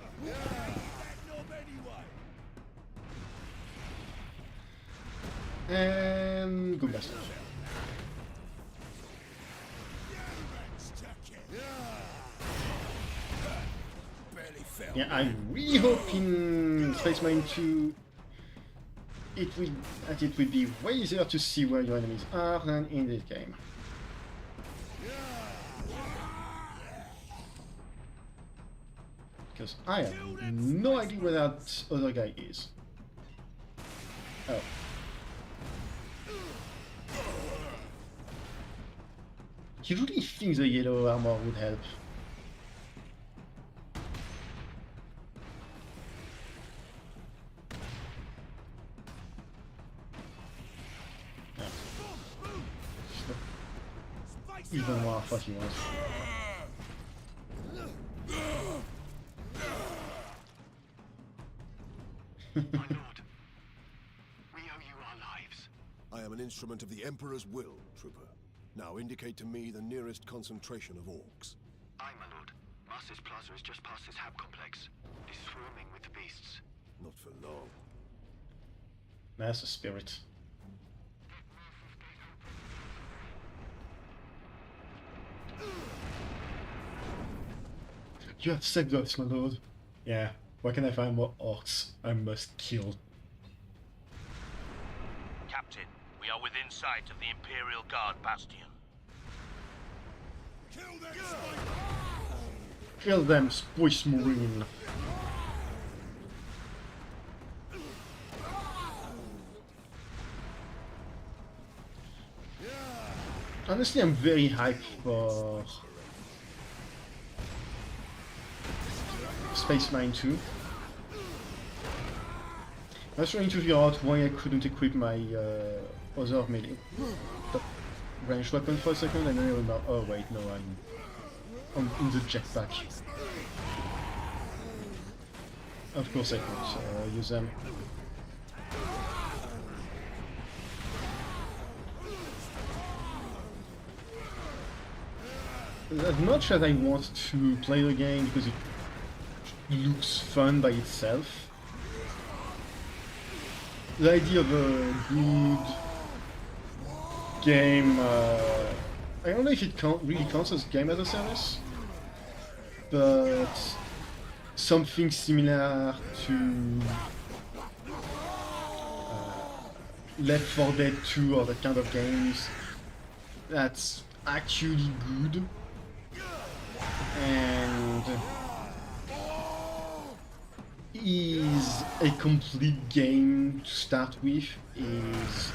And go best. Yeah, I'm really hoping Space Marine 2 it will be way easier to see where your enemies are than in this game. Because I have no idea where that other guy is. Oh. You really think the yellow armor would help? Even more fucking was. My lord, we owe you our lives. I am an instrument of the Emperor's will, Trooper. Now indicate to me the nearest concentration of orcs. Aye, my lord. Master's Plaza is just past this hab complex. It is swarming with the beasts. Not for long. That's a spirit. You have saved us, my lord. Yeah, where can I find more orcs? I must kill. Captain, we are within sight of the Imperial Guard bastion. Kill them, Space Marine. Honestly, I'm very hyped for Space Marine 2. I was trying to figure out why I couldn't equip my other melee ranged weapon for a second, and then I remember, oh wait, no, I'm in the jetpack. Of course I can't use them. As much as I want to play the game because it looks fun by itself, the idea of a good game, I don't know if it really counts as game as a service, but something similar to Left 4 Dead 2 or that kind of games that's actually good and is a complete game to start with, is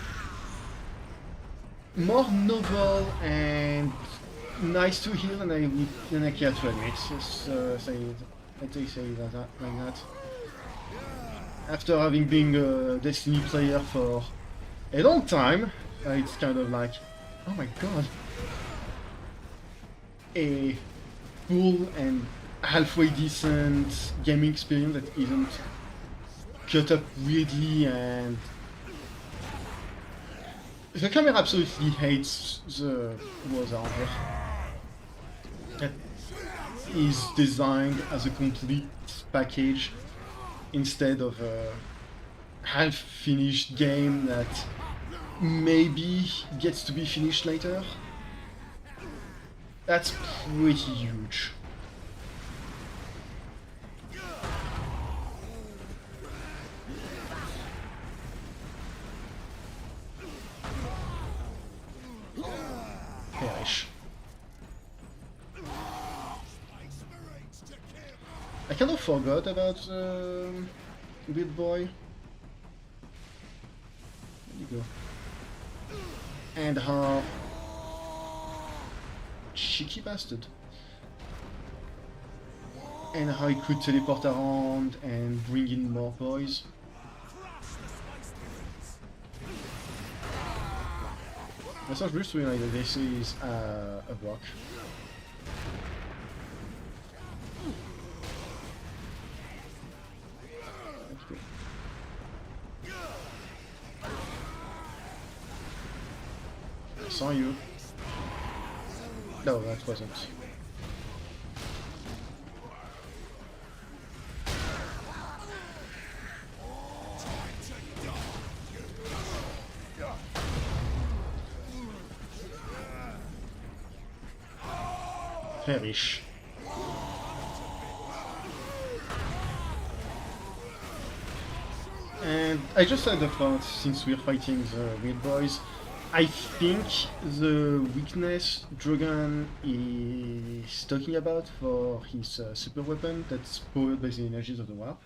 more novel and nice to hear than I care to admit. Just let me say that like that. After having been a Destiny player for a long time, it's kind of like, oh my god, a full and halfway decent gaming experience that isn't cut up weirdly, and the camera absolutely hates the warhound. That is designed as a complete package instead of a half-finished game that maybe gets to be finished later. That's pretty huge. Perish. I kind of forgot about weird boy. Where'd you go? And how cheeky bastard. And how he could teleport around and bring in more boys. Ça change juste when like this is a block. I saw you. No, that wasn't. Perish. And I just had a thought, since we're fighting the weird boys, I think the weakness Drogal is talking about for his super weapon that's powered by the energies of the warp.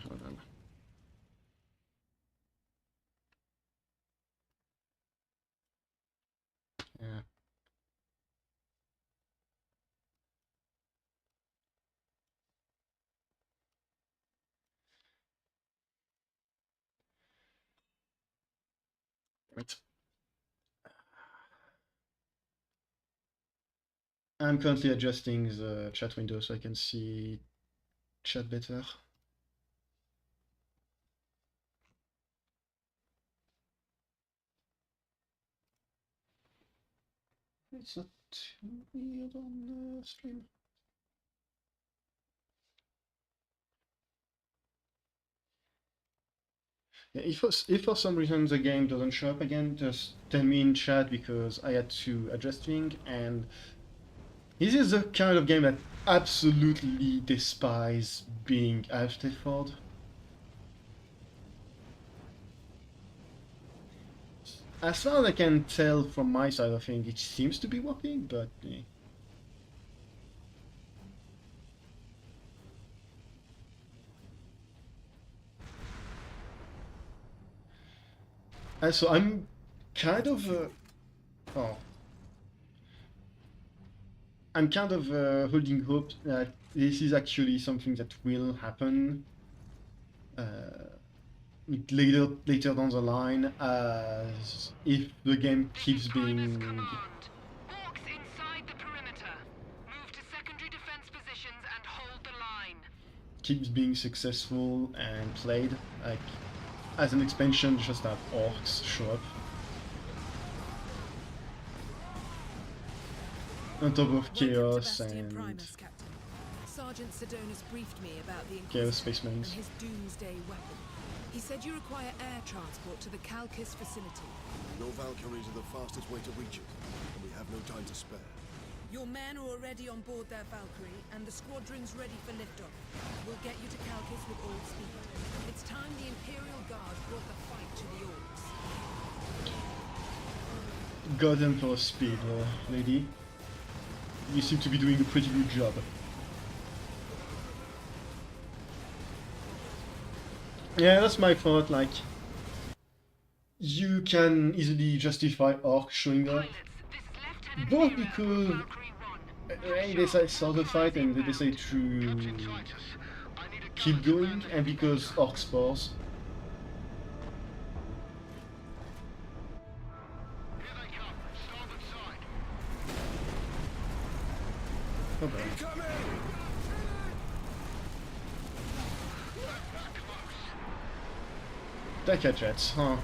Hold on. Yeah. Right. I'm currently adjusting the chat window so I can see chat better. It's not too weird on the stream. Yeah, if for some reason the game doesn't show up again, just tell me in chat because I had to adjust things, and this is the kind of game that absolutely despise being half-default. As far as I can tell from my side of things, it seems to be working, but yeah. So I'm kind of I'm kind of holding hope that this is actually something that will happen later down the line, as if the game keeps being successful and played. Like as an expansion, just have orcs show up. on top of Welcome to chaos Bastion and Primus, Captain. Sergeant Sidonius briefed me about the chaos Inquisitor space and marines. his doomsday weapon. He said you require air transport to the Calcus facility. Your Valkyries are the fastest way to reach it, and we have no time to spare. Your men are already on board their Valkyrie, and the squadron's ready for liftoff. We'll get you to Calcus with all speed. It's time the Imperial Guard brought the fight to the Orcs. God Emperor speed, lady. You seem to be doing a pretty good job. Yeah, that's my thought, like... You can easily justify orcs showing up. Both because... they start the fight and they decide to... keep going, and because orc spawns. Okay. Decker jets, huh?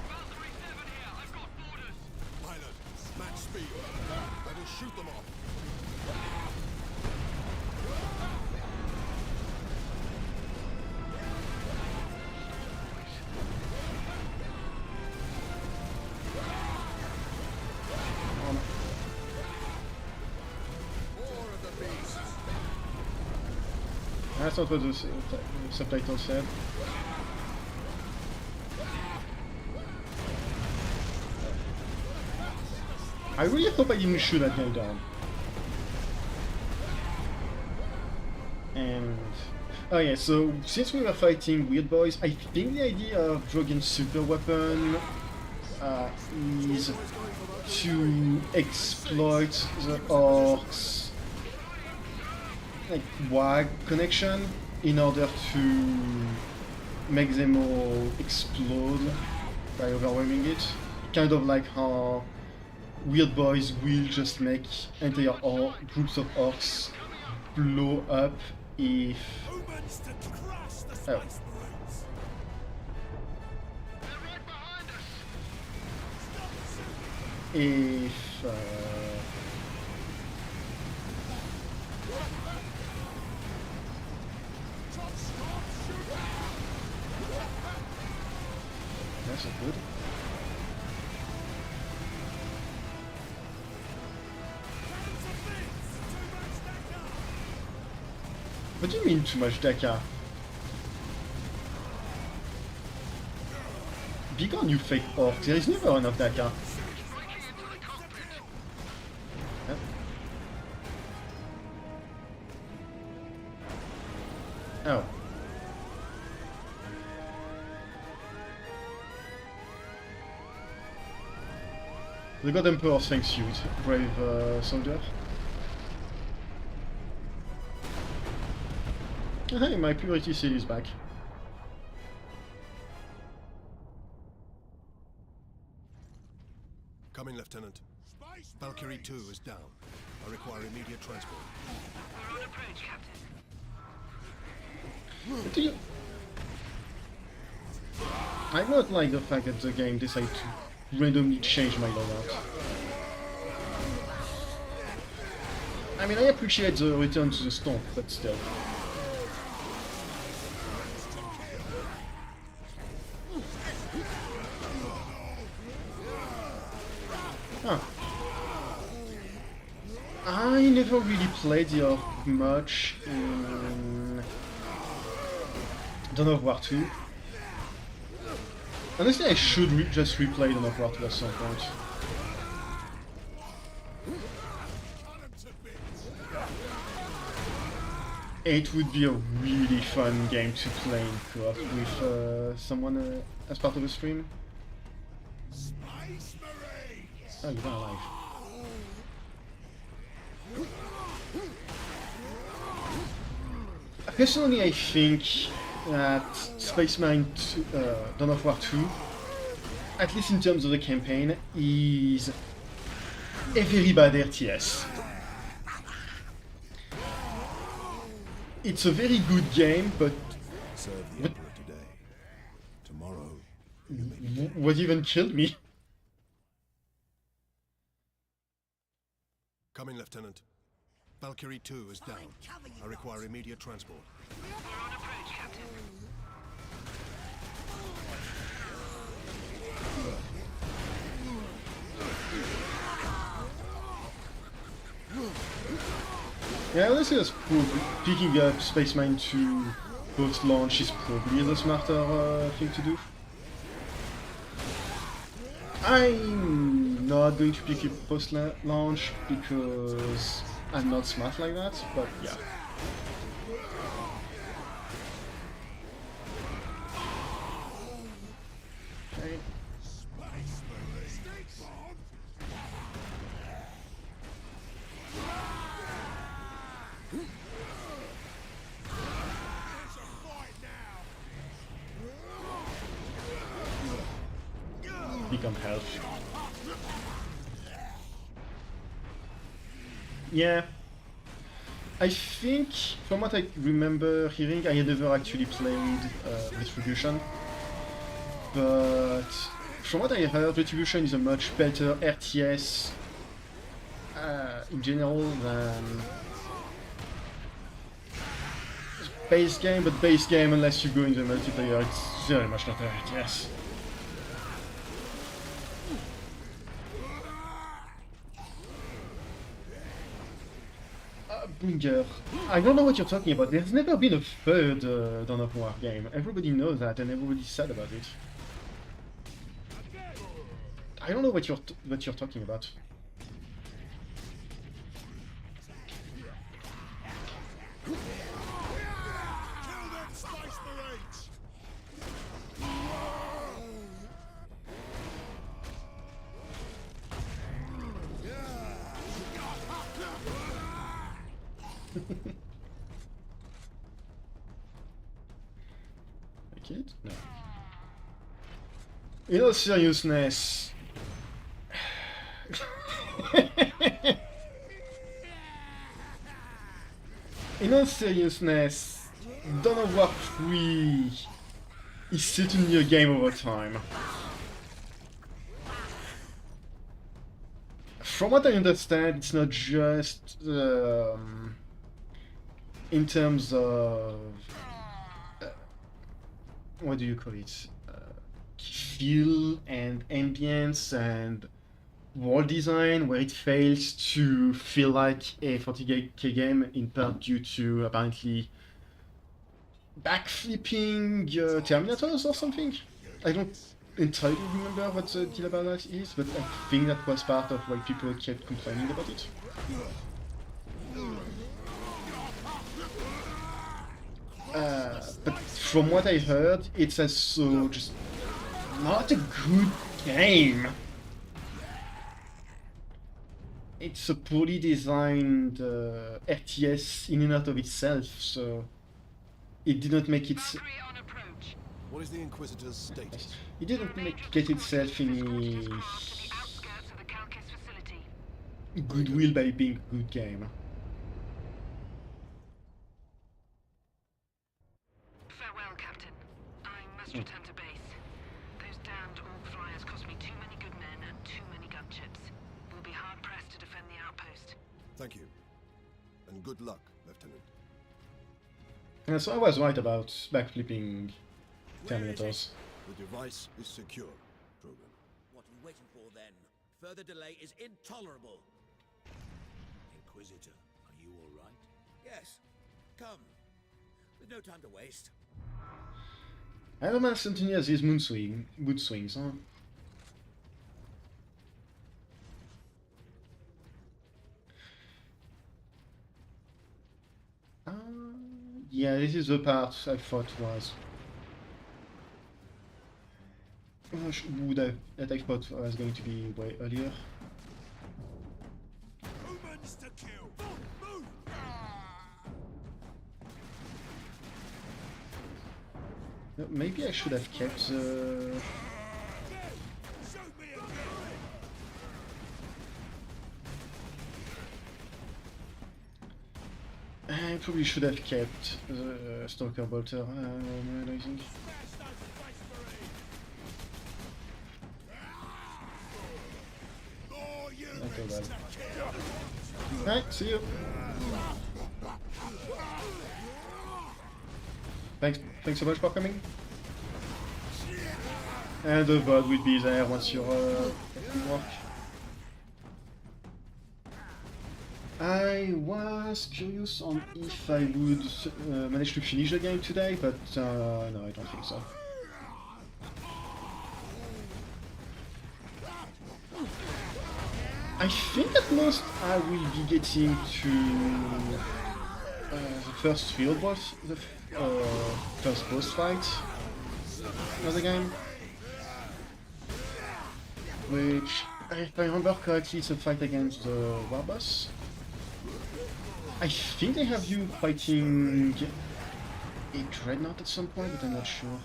Pilot, match speed. Let us shoot them off. More of the beasts. That's not what the subtitle said. I really hope I didn't shoot that guy down. And... oh yeah, so since we were fighting weird boys, I think the idea of Drogan's super weapon is to exploit the orcs' like WAG connection in order to make them all explode by overwhelming it. Kind of like how weird boys will just make entire groups of orcs blow up if... oh. If... that's not good. What do you mean too much Dakar? Be gone, you fake orc. There is never enough Dakar. Huh? Oh. The God Emperor thanks you, brave soldier. Hey, my purity seal is back. Come in, Lieutenant. Valkyrie 2 is down. I require immediate transport. We're on approach, Captain. Do you... I don't like the fact that the game decided to randomly change my loadout. I mean, I appreciate the return to the stomp, but still. Huh. I never really played the orc much in Dawn of War 2. Honestly, I should just replay Dawn of War 2 at some point. It would be a really fun game to play in co-op with someone as part of the stream. Oh, you're not alive. Personally, I think that Space Marine Dawn of War 2, at least in terms of the campaign, is a very bad RTS. It's a very good game, but Serve the Emperor today. Tomorrow, what even killed me? come in, Lieutenant. Valkyrie 2 is down. I require immediate transport. We're on approach, Captain. Yeah, let's say that's probably picking up Space Mine 2 post-launch is probably the smarter thing to do. I'm not going to pick it post-launch because I'm not smart like that, but yeah. Okay. Become health. Yeah. I think, from what I remember hearing, I had never actually played Retribution. But from what I heard, Retribution is a much better RTS in general than base game, but base game, unless you go in the multiplayer, it's very much not a RTS. Bringer, I don't know what you're talking about. There's never been a third Dawn of War game. Everybody knows that, and everybody's sad about it. I don't know what you're talking about. Like it? No. In all seriousness... In all seriousness, Dawn of War 3 is certainly a game over time. From what I understand, it's not just in terms of what do you call it? Feel and ambience and world design, where it fails to feel like a 40k game, in part due to apparently backflipping Terminators or something. I don't entirely remember what the deal about that is, but I think that was part of why people kept complaining about it. But from what I heard, it's also just not a good game. It's a poorly designed RTS in and out of itself, so it did not make it. What is the Inquisitor's status? It didn't get itself any goodwill by being a good game. Farewell, Captain. I must return to base. Those damned Orc flyers cost me too many good men and too many gunships. We'll be hard-pressed to defend the outpost. Thank you. And good luck, Lieutenant. And so I was right about backflipping Terminators. The device is secure, Drogal. What are we waiting for then? Further delay is intolerable. Inquisitor, are you all right? Yes. Come. There's no time to waste. Iron Man certainly has his mood swings, huh? Yeah, this is the part I thought was... that I thought was going to be way earlier. Humans to kill! Move! No, maybe I should have kept the... I probably should have kept the Stalker Bolter, I'm realizing. Okay, well. Alright, see you. Thanks so much for coming. And the VOD will be there once you're work. I was curious on if I would manage to finish the game today, but no, I don't think so. I think at most I will be getting to the first field boss, the first boss fight of the game. Which, if I remember correctly, it's a fight against the war boss. I think they have you fighting a dreadnought at some point, but I'm not sure.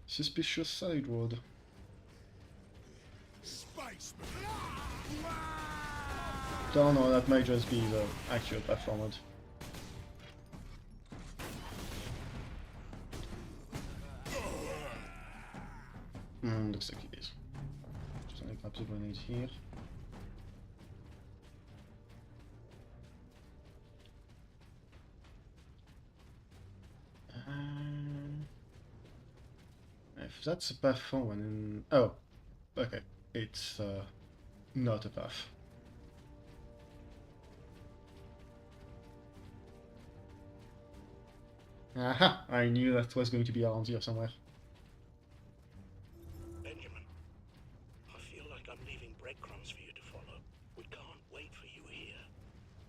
Suspicious side road. Don't know, that might just be the accurate path forward. Looks like it is. Just gonna grab the grenades here. If that's a path forward, then... Oh, okay. It's not a path. Aha! I knew that was going to be around here somewhere. Benjamin, I feel like I'm leaving breadcrumbs for you to follow. We can't wait for you here.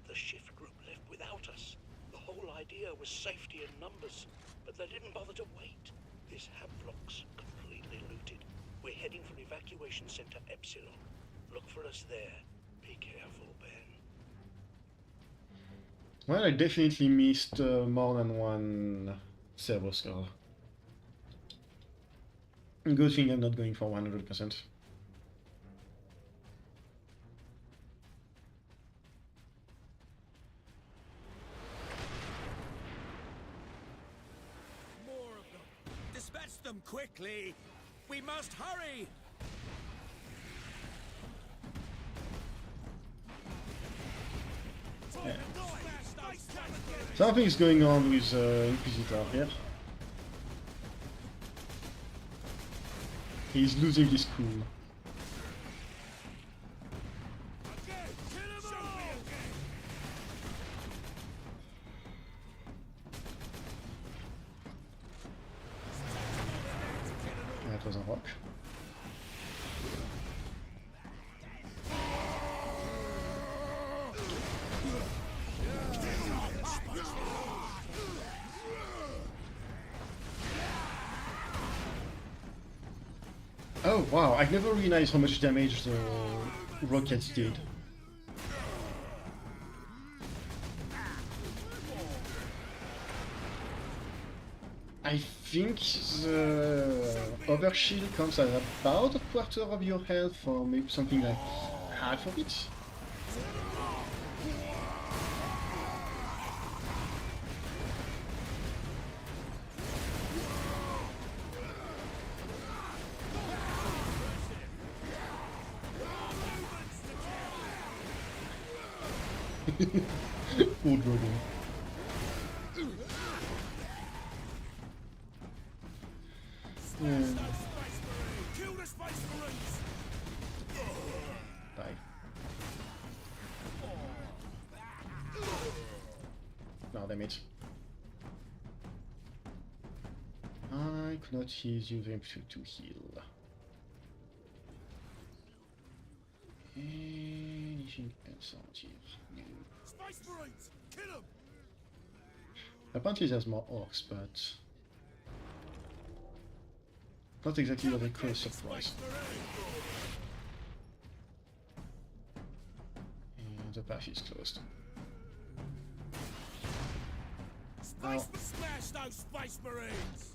The shift group left without us. The whole idea was safety in numbers, but they didn't bother to wait. This Havelock's completely looted. We're heading for evacuation center Epsilon. Look for us there. Be careful, Ben. Well, I definitely missed more than one servoskull. Good thing I'm not going for 100%. Dispatch them quickly! We must hurry! Yeah. Something's going on with Inquisitor here. He's losing his cool. That was a rock. Oh wow, I never realized how much damage the rockets did. I think the overshield comes at about a quarter of your health, or maybe something like half of it. Poor Drogal. Die. No damage. I could not use them to heal. Anything else out here? No. Space Marines! Kill them! Apparently there's more orcs, but not exactly what I call a surprise. And the path is closed. Space smash those Space Marines!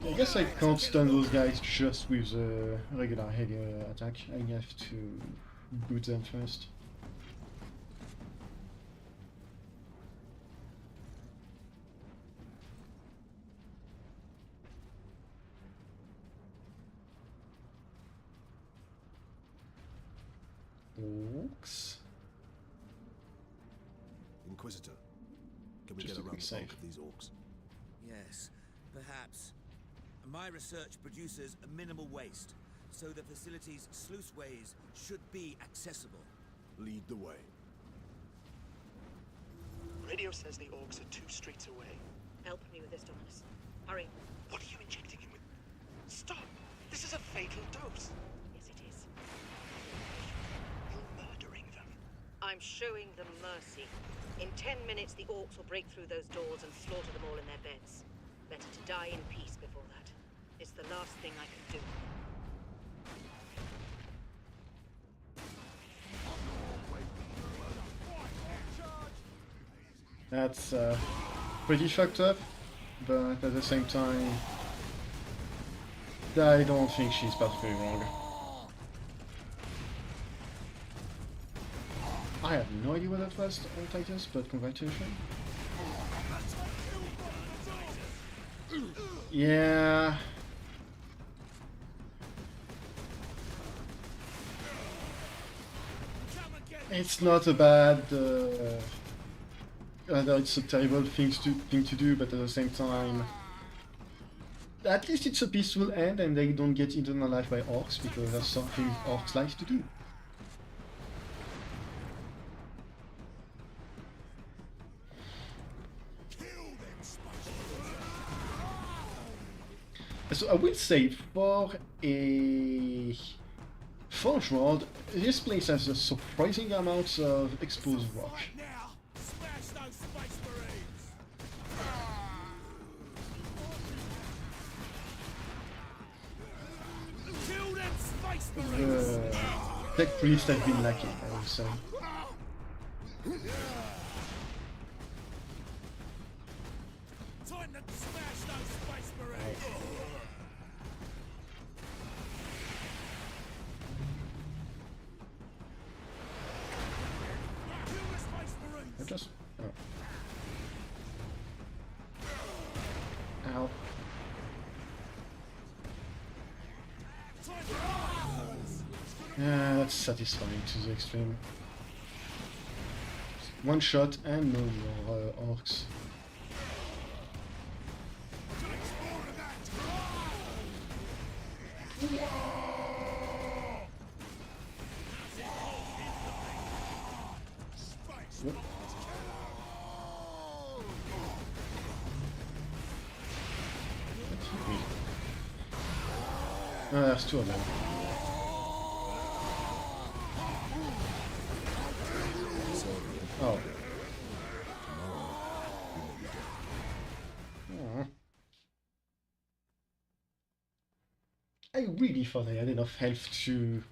I guess I can't stun those guys just with a regular heavy attack. I have to boot them first. Orcs. Inquisitor, can we Just get a around quick the save. bulk of these orcs? Yes, perhaps. My research produces a minimal waste, so the facility's sluiceways should be accessible. Lead the way. Radio says the orcs are 2 streets away. Help me with this, Dominus. Hurry. What are you injecting him with? Stop! This is a fatal dose. Yes, it is. You're murdering them. I'm showing them mercy. In 10 minutes, the orcs will break through those doors and slaughter them all in their beds. Better to die in peace before that. It's the last thing I can do. That's pretty fucked up, but at the same time, I don't think she's particularly wrong. I have no idea what that was on Titus, but congratulations. Yeah. It's not a bad. It's a terrible thing to do, but at the same time, at least it's a peaceful end, and they don't get eaten alive by orcs because that's something orcs like to do. So I will say, for a Forgeworld, this place has a surprising amount of exposed rock. The tech priests have been lacking, I would say. Just... oh. Ow. Yeah, that's satisfying to the extreme. One shot and no more orcs. Whoop. Oh, there's 2 of them. Oh. Aww. I really thought I had enough health to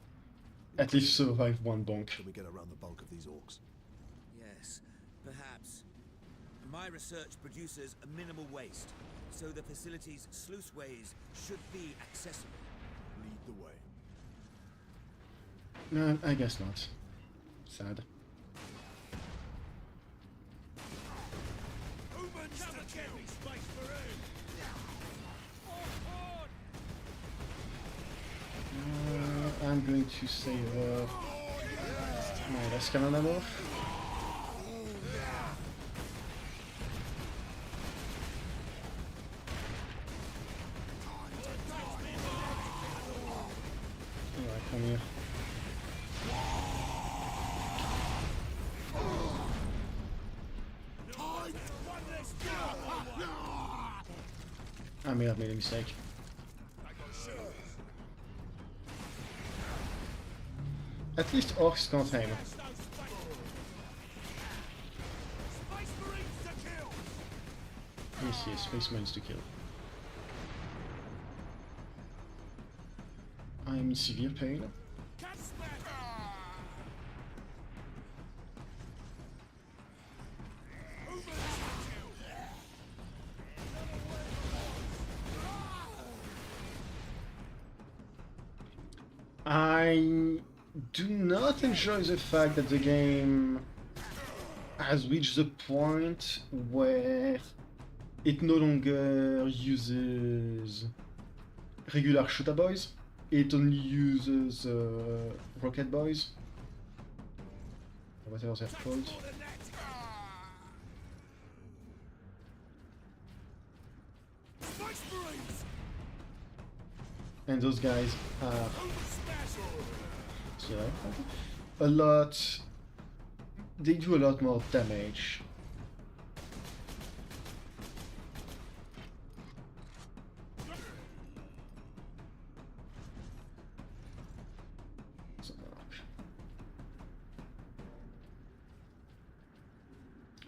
at least survive one bonk. Can we get around the bulk of these orcs? Yes, perhaps. My research produces a minimal waste, so the facility's sluiceways should be accessible. Lead the way. No, I guess not. Sad. I'm going to save my last cannon ammo. Alright, come here. I may have made a mistake. At least orcs can't aim. Yes, Space Marines to kill. I'm in severe pain. I do not enjoy the fact that the game has reached the point where it no longer uses regular shooter boys, it only uses rocket boys. or whatever they're called. And those guys are a lot. They do a lot more damage.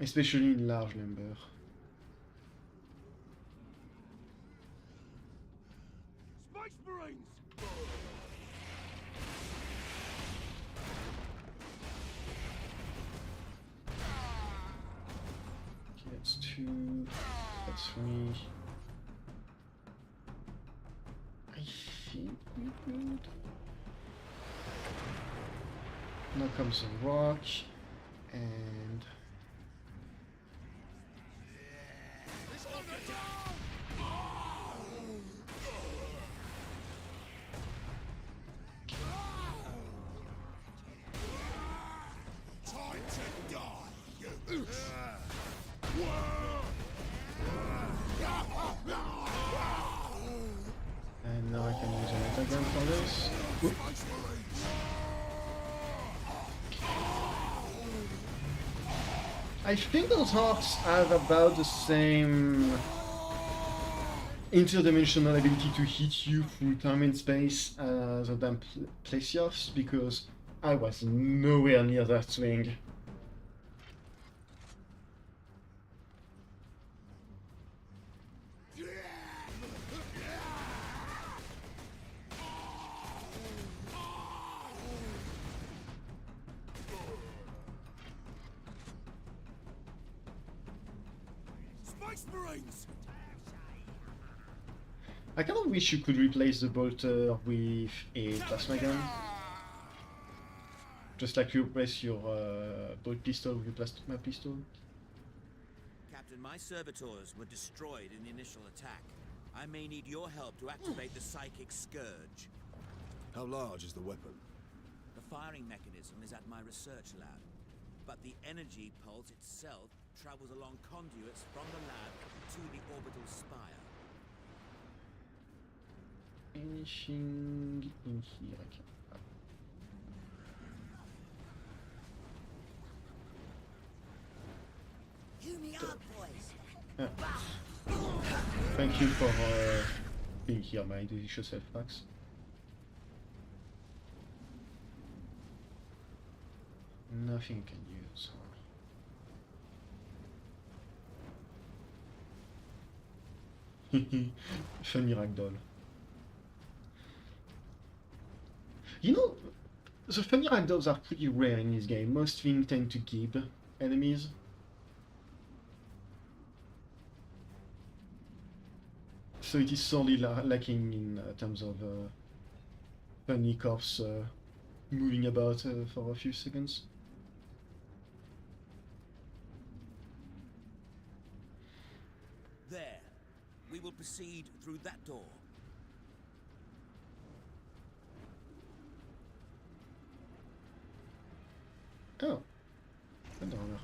Especially in large number. Space Marines! Okay, that's 2, that's 3. I think we're good. Now comes the rock, and now I can use a metagun for this. Whoop. I think those orcs have about the same interdimensional ability to hit you through time and space as the damn Plesios, because I was nowhere near that swing. I kind of wish you could replace the bolter with a plasma gun. Just like you replace your bolt pistol with your plasma pistol. Captain, my servitors were destroyed in the initial attack. I may need your help to activate the psychic scourge. How large is the weapon? The firing mechanism is at my research lab, but the energy pulse itself travels along conduits from the lab to the orbital spire. Anything in here I can... Thank you for being here, my delicious health packs. Nothing can use. Funny ragdoll. You know, the funny ragdolls are pretty rare in this game. Most things tend to gib enemies. So it is sorely lacking in terms of funny corpse moving about for a few seconds. There. We will proceed through that door. Oh. I don't know.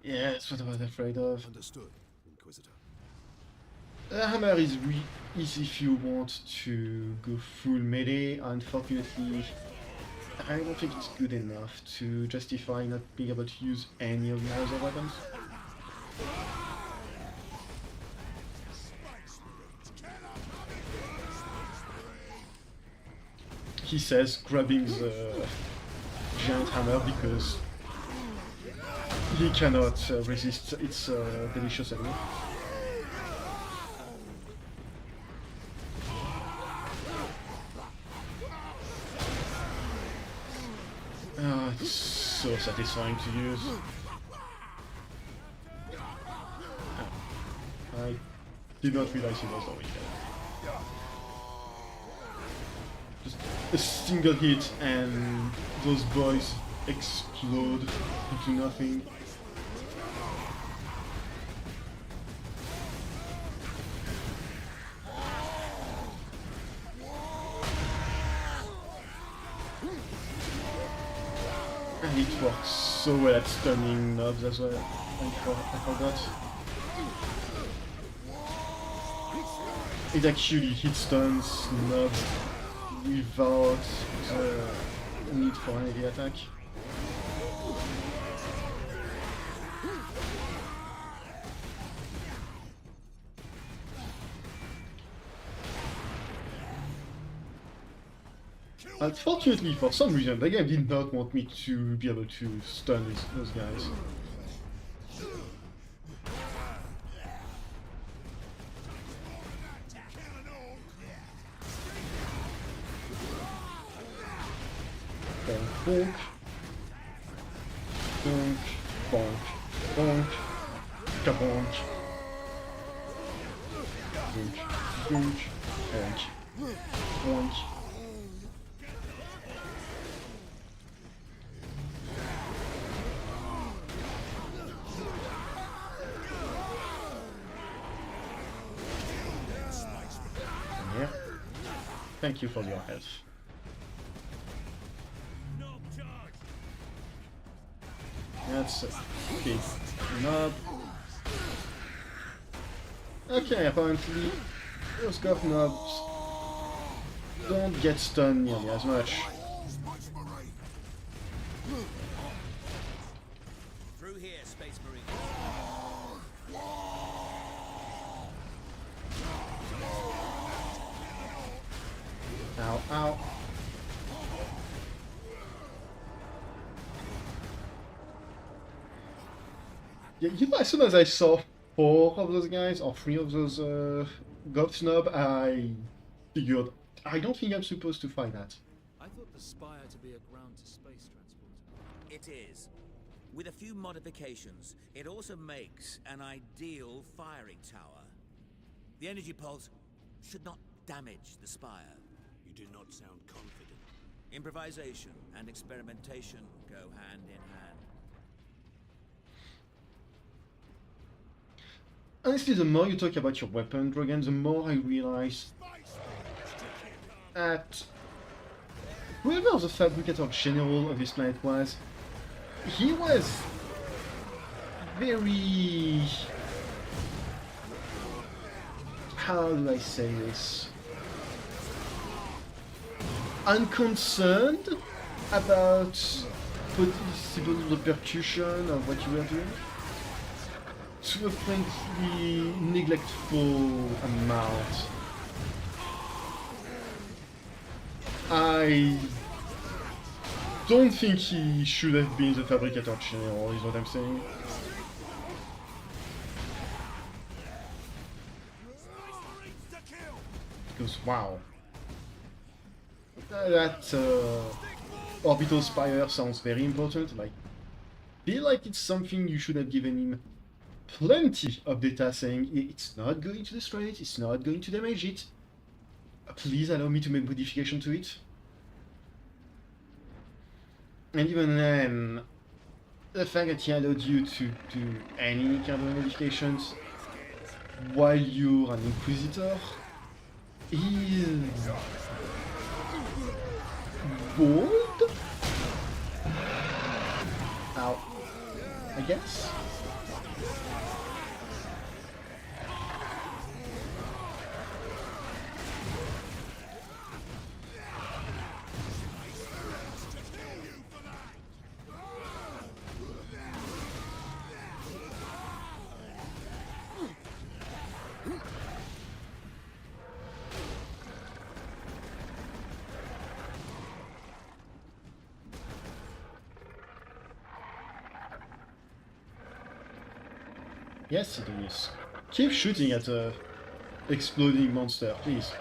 Yeah, that's what I was afraid of. Understood, Inquisitor. The hammer is easy if you want to go full melee. Unfortunately, I don't think it's good enough to justify not being able to use any of the other weapons. He says, grabbing the giant hammer because he cannot resist its delicious enemy. Oh, it's so satisfying to use. Oh, I did not realize he was a weekend. Just a single hit and those boys explode into nothing. it works so well at stunning nobs as well. I forgot. It actually hit stuns nobs without the need for an heavy attack. Unfortunately, for some reason, the game did not want me to be able to stun those guys. Bonk, bonk, bonk, bonk, kabonk, bonk, bonk, bonk, bonk. Yeah. Thank you for your help. That's a big knob. Okay, apparently those goth knobs don't get stunned nearly as much. Through here, Space Marine. Ow, ow. Yeah, you know, as soon as I saw 4 of those guys, or 3 of those goth snob, I figured, I don't think I'm supposed to fight that. I thought the Spire to be a ground-to-space transporter. It is. With a few modifications, it also makes an ideal firing tower. The energy pulse should not damage the Spire. You do not sound confident. Improvisation and experimentation go hand in hand. Honestly, the more you talk about your weapon, Drogal, the more I realize that whoever the fabricator general of this planet was, he was very... how do I say this? Unconcerned about possible repercussion of what you were doing, to a frankly neglectful amount. I don't think he should have been the fabricator general, is what I'm saying. Because wow. That orbital spire sounds very important. Like, feel like it's something you should have given him plenty of data saying it's not going to destroy it, it's not going to damage it. Please allow me to make modification to it. And even then, the fact that he allowed you to do any kind of modifications while you're an Inquisitor is bold? Ow. I guess? Yes, Sidonius. Keep shooting at a exploding monster, please.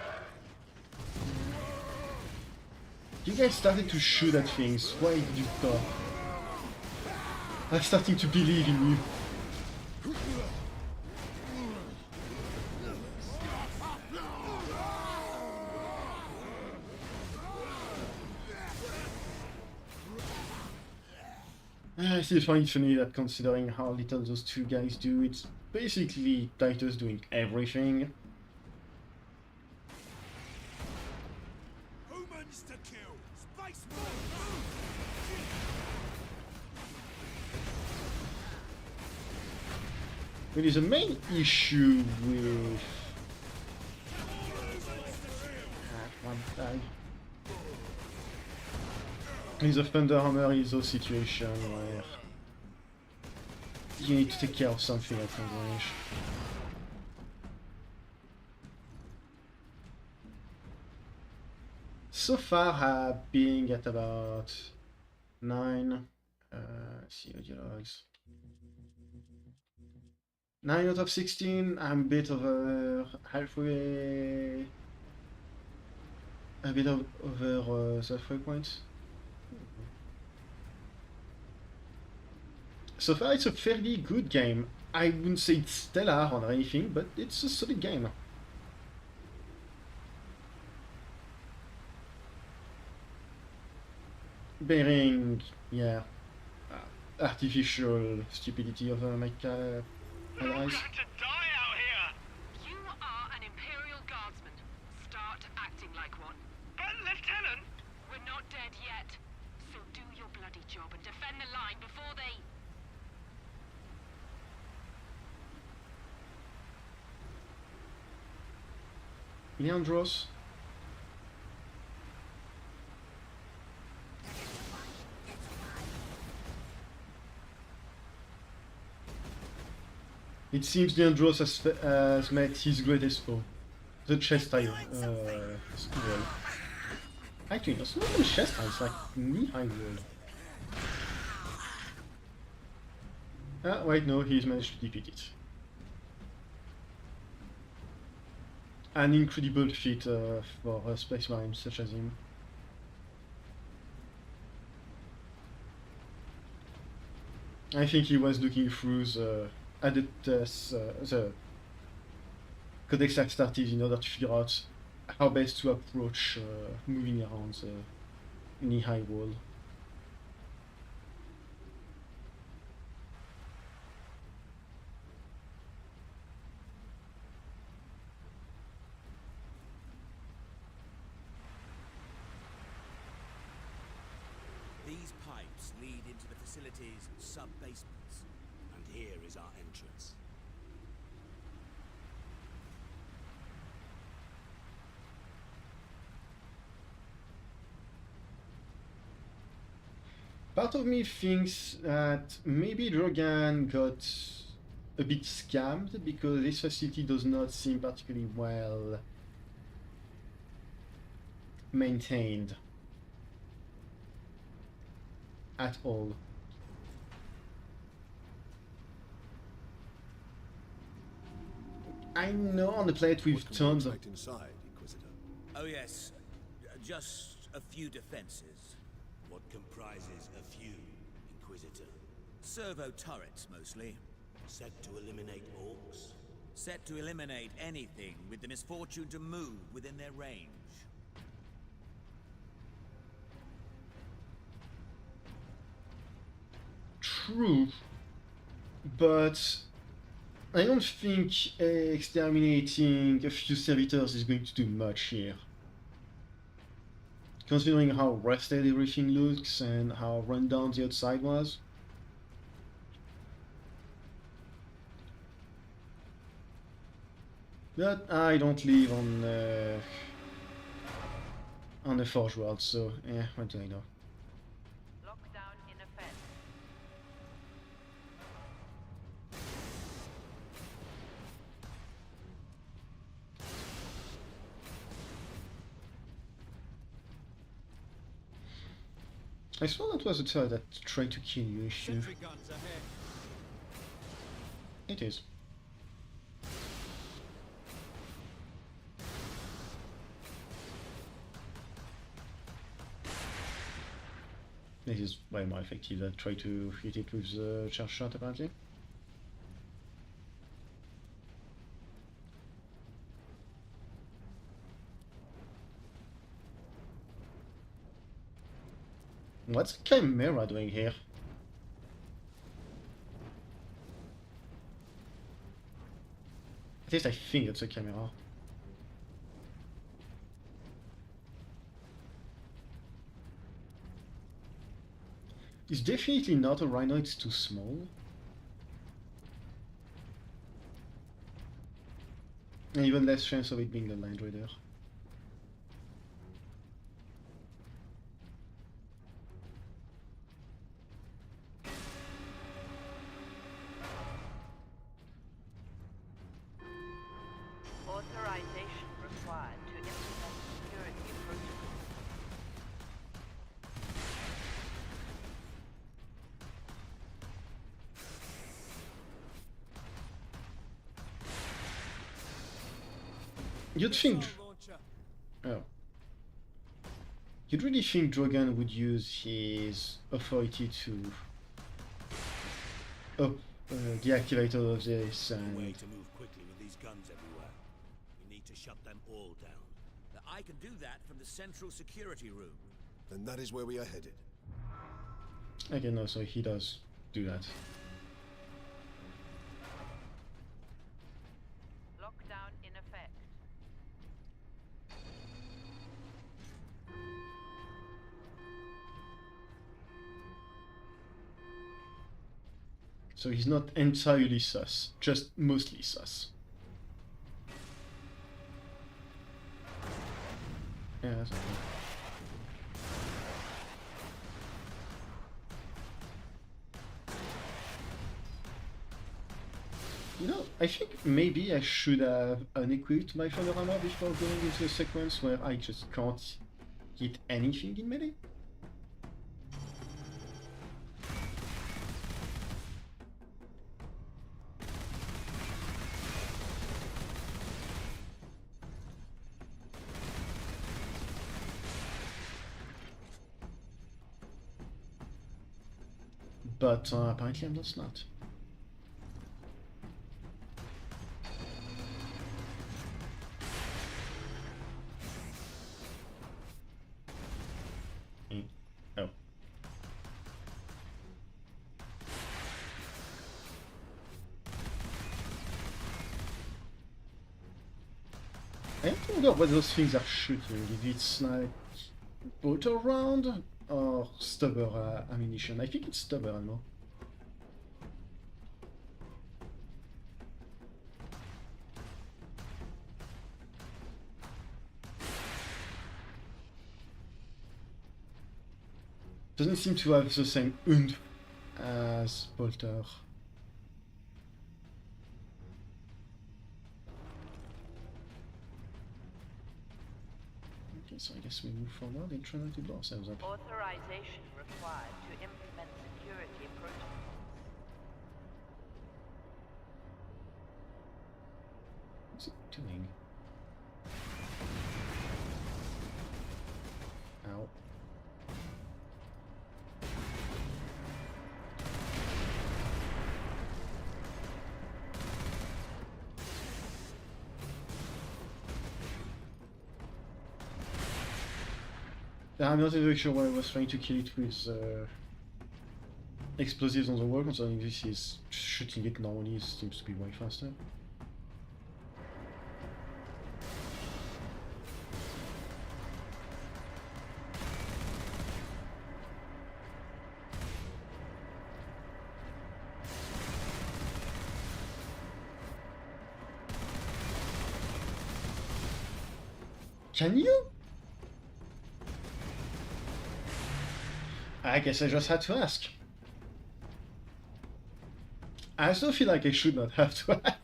You guys started to shoot at things. Why did you stop? I'm starting to believe in you. I still find it funny that considering how little those two guys do, it's basically Titus doing everything. Humans to kill! Space Really, the main issue with... one die. Is a Thunder Hammer is a situation where you need to take care of something at long range. So far, being at about 9. Let's see audio logs. 9 out of 16. I'm a bit over halfway. A bit over the halfway point. So far, it's a fairly good game. I wouldn't say it's stellar or anything, but it's a solid game. Bearing, yeah, artificial stupidity of my allies. To die out here! You are an imperial guardsman. Start acting like one. But, Lieutenant! We're not dead yet. So do your bloody job and defend the line before they... Leandros. It seems Leandros has met his greatest foe, the chest high wall. Actually, it's not even chest high, it's like knee-high wall. Ah, wait, no, he's managed to defeat it. An incredible feat for a space marine such as him. I think he was looking through the the Codex Astartes in order to figure out how best to approach moving around the knee-high wall. These pipes lead into the facility's sub-basements. And here is our entrance. Part of me thinks that maybe Drogal got a bit scammed because this facility does not seem particularly well maintained at all. I know on the planet with tons of... inside, Inquisitor. Oh yes, just a few defenses. What comprises a few, Inquisitor? Servo turrets, mostly. Set to eliminate orcs? Set to eliminate anything with the misfortune to move within their range. True, but I don't think exterminating a few servitors is going to do much here. Considering how rusted everything looks and how run down the outside was. But I don't live on the Forgeworld, so what do I know? Lockdown in effect. I saw that was a turret that tried to kill you if you... Guns ahead. It is. This is way more effective than try to hit it with the charge shot apparently. What's Chimera doing here? At least I think it's a Chimera. It's definitely not a Rhino, it's too small. And even less chance of it being the Land Raider. Authorization required to implement security protocol. You'd think... Oh. You'd really think Drogal would use his authority to... deactivate all of this and... Way to move quickly with these guns everywhere. We need to shut them all down. I can do that from the central security room. And that is where we are headed. Okay, no, so he does do that. Lockdown in effect. So he's not entirely sus, just mostly sus. Yeah, that's okay. You know, I think maybe I should have unequipped my thunder armor before going into a sequence where I just can't hit anything in melee. But apparently I'm not smart. Oh. I have to wonder what those things are shooting. If it's like auto round or stubber ammunition. I think it's stubber ammo. Doesn't seem to have the same oomph as bolter. Okay, so I guess we move forward and try not to blow ourselves up. Authorization required to implement security protocols. What's it doing? Ow. I'm not very sure why I was trying to kill it with explosives on the wall, considering this is shooting it normally seems to be way faster. Can you? I guess I just had to ask. I still feel like I should not have to ask.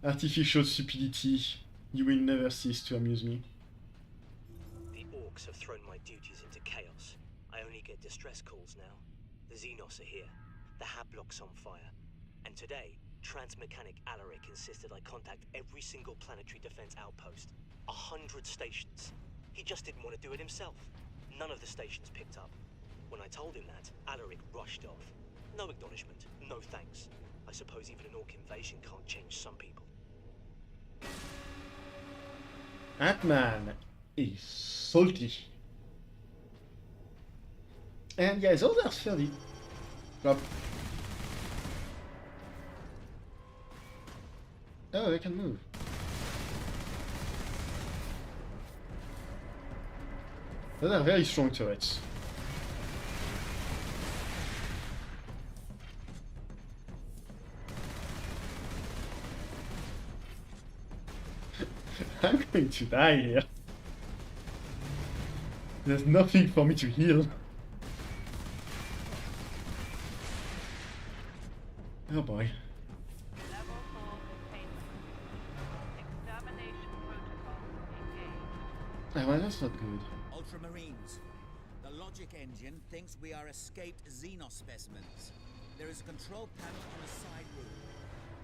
Artificial stupidity, you will never cease to amuse me. The orcs have thrown my duties into chaos. I only get distress calls now. The Xenos are here. The Hablock's on fire. And today, Mechanic Alaric insisted I contact every single planetary defense outpost. 100 stations. He just didn't want to do it himself. None of the stations picked up. When I told him that, Alaric rushed off. No acknowledgement, no thanks. I suppose even an orc invasion can't change some people. That man is salty. And yeah, those are fairly... Drop. Oh, they can move. Those are very strong turrets. I'm going to die here. There's nothing for me to heal. Oh boy. Level 4 containment. Extermination protocol engaged. Oh, well, that's not good. Ultramarines. The logic engine thinks we are escaped Xenos specimens. There is a control panel on the side room.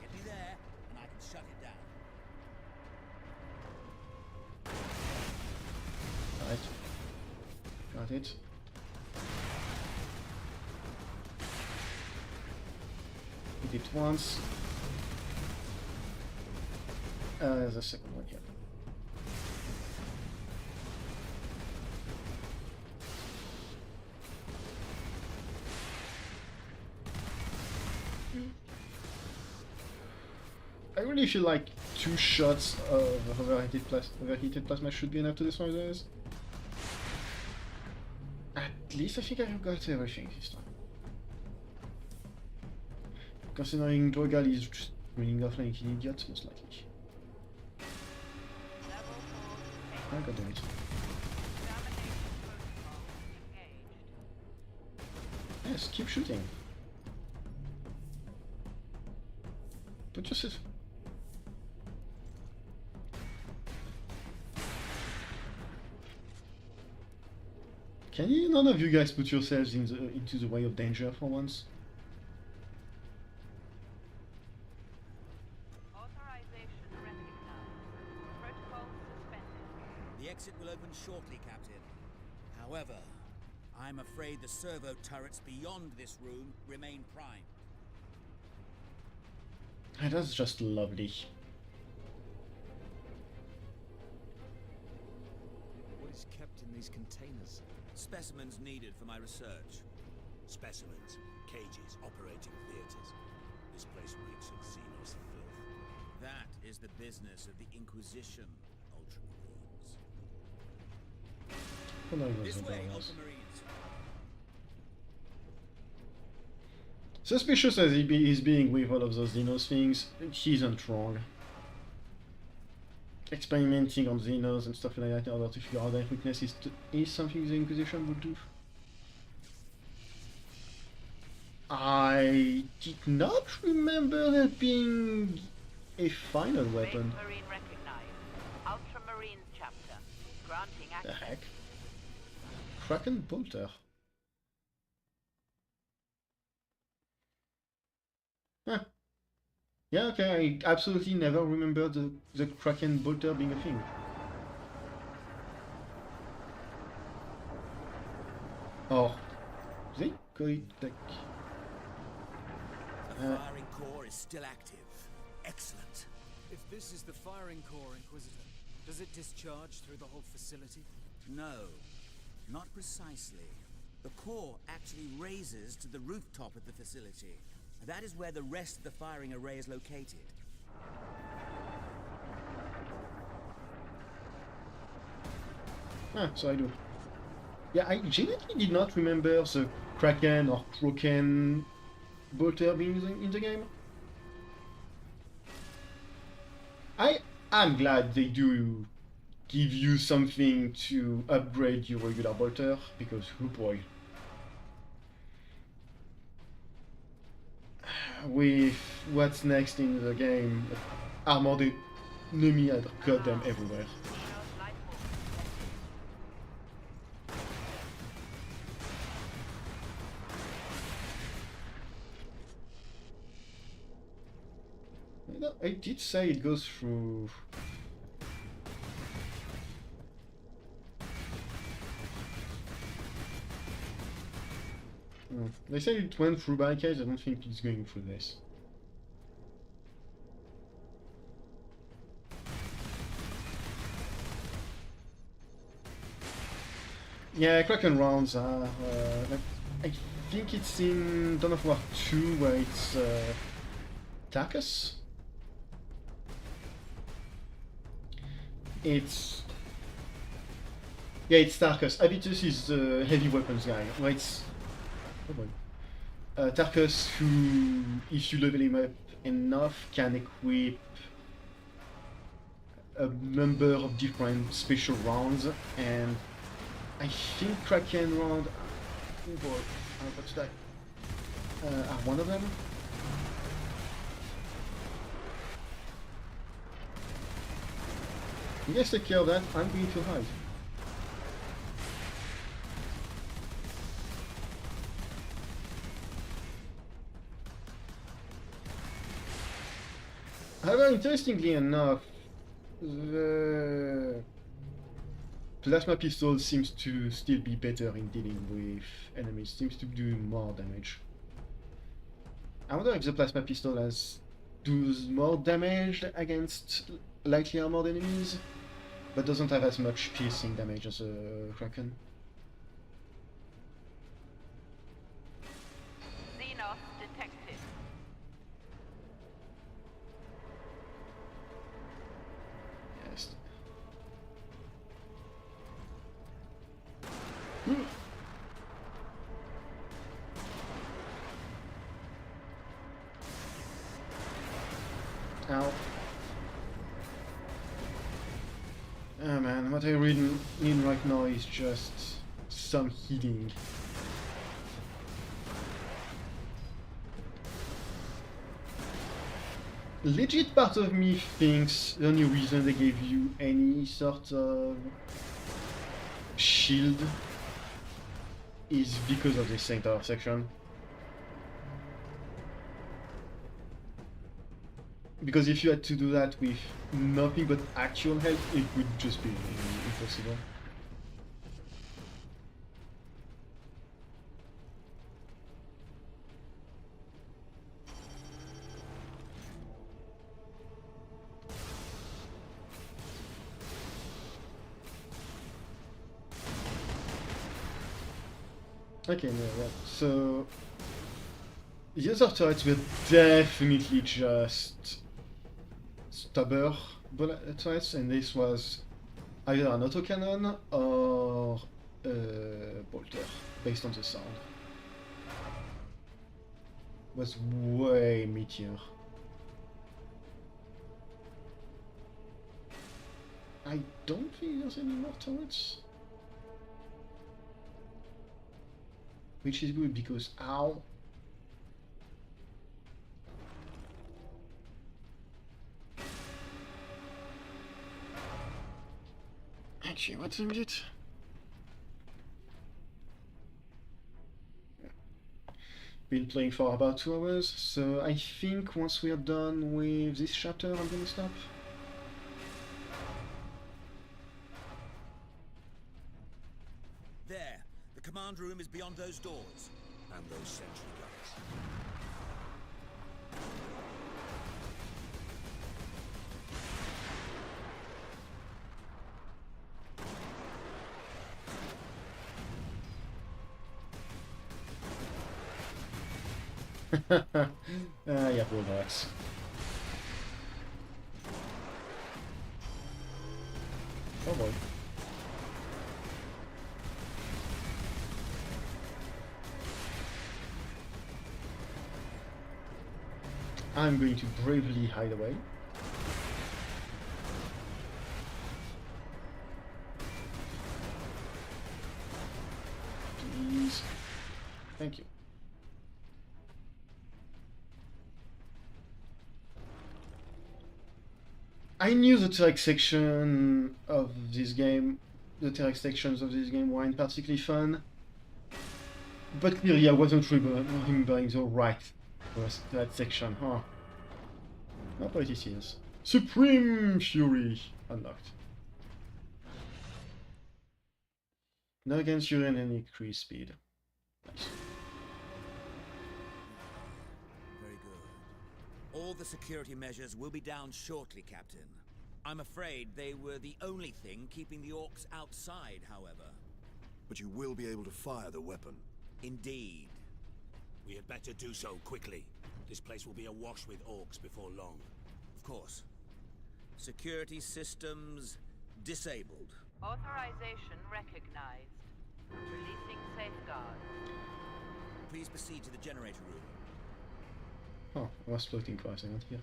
Get me there, and I can shut it down. Right. Got it. Hit it once. There's a second one here. I really feel like 2 shots of overheated plasma should be enough to destroy those. At least I think I've got everything this time. Considering Drogal is just running off like an idiot, most likely. Oh, god damn it. Yes, keep shooting. Put yourself. Can you, none of you guys put yourselves into the way of danger for once? Authorization recognized. Protocol suspended. The exit will open shortly, Captain. However, I'm afraid the servo turrets beyond this room remain prime. That's just lovely. What is kept in these containers? Specimens needed for my research. Specimens, cages, operating theaters. This place reeks of Xenos filth. That is the business of the Inquisition, Ultramarines. Oh, no, This way, else. Ultramarines. Suspicious as he's being with all of those Xenos things, he isn't wrong. Experimenting on Xenos and stuff like that in order to figure out their weakness is something the Inquisition would do. I did not remember there being a final weapon. Space Marine recognized. Ultramarine chapter. Granting The access. heck? Kraken bolter. Huh. Yeah, okay, I absolutely never remember the Kraken bolter being a thing. Oh, they call it like... The firing core is still active. Excellent. If this is the firing core, Inquisitor, does it discharge through the whole facility? No, not precisely. The core actually raises to the rooftop of the facility. That is where the rest of the firing array is located. Ah, so I do. Yeah, I genuinely did not remember the Kraken or Kroken bolter being in the game. I'm glad they do give you something to upgrade your regular bolter, because oh boy. With what's next in the game, armored enemy had got them everywhere. I did say it goes through. They said it went through barricades. I don't think it's going through this. Yeah, Kraken rounds are. I think it's in Dawn of War 2 where it's Titus. It's Titus. Titus is the heavy weapons guy. Where it's oh boy. Titus, who, if you level him up enough, can equip a number of different special rounds, and I think Kraken round, what's that? Are one of them. You guys take care of that. I'm going to hide. However, interestingly enough, the plasma pistol seems to still be better in dealing with enemies, seems to do more damage. I wonder if the plasma pistol does more damage against lightly armored enemies, but doesn't have as much piercing damage as a Kraken. Xenos detected. Yes. Ow. Oh man, what I really need right now is just some healing. Legit part of me thinks the only reason they gave you any sort of shield is because of the center section. Because if you had to do that with nothing but actual health, it would just be impossible. Okay, yeah. So the other turrets were definitely just stubber turrets, and this was either an autocannon or a bolter, based on the sound. It was way meatier. I don't think there's any more turrets. Which is good because, ow. Actually, what's in it? Been playing for about 2 hours, so I think once we are done with this chapter, I'm gonna stop. There. The command room is beyond those doors. And those sentry guns. Yeah, bulldogs. Oh boy. I'm going to bravely hide away. Please. Thank you. I knew the T-Rex section of this game, the T-Rex sections of this game weren't particularly fun, but clearly I wasn't remembering the right that section, huh? Not what it is. Supreme Fury unlocked. Now against Fury and increased speed. Nice. Very good. All the security measures will be down shortly, Captain. I'm afraid they were the only thing keeping the orcs outside, however. But you will be able to fire the weapon. Indeed. We had better do so quickly. This place will be awash with orcs before long. Of course. Security systems disabled. Authorization recognized. Releasing safeguard. Please proceed to the generator room. Oh, I was floating for a second here.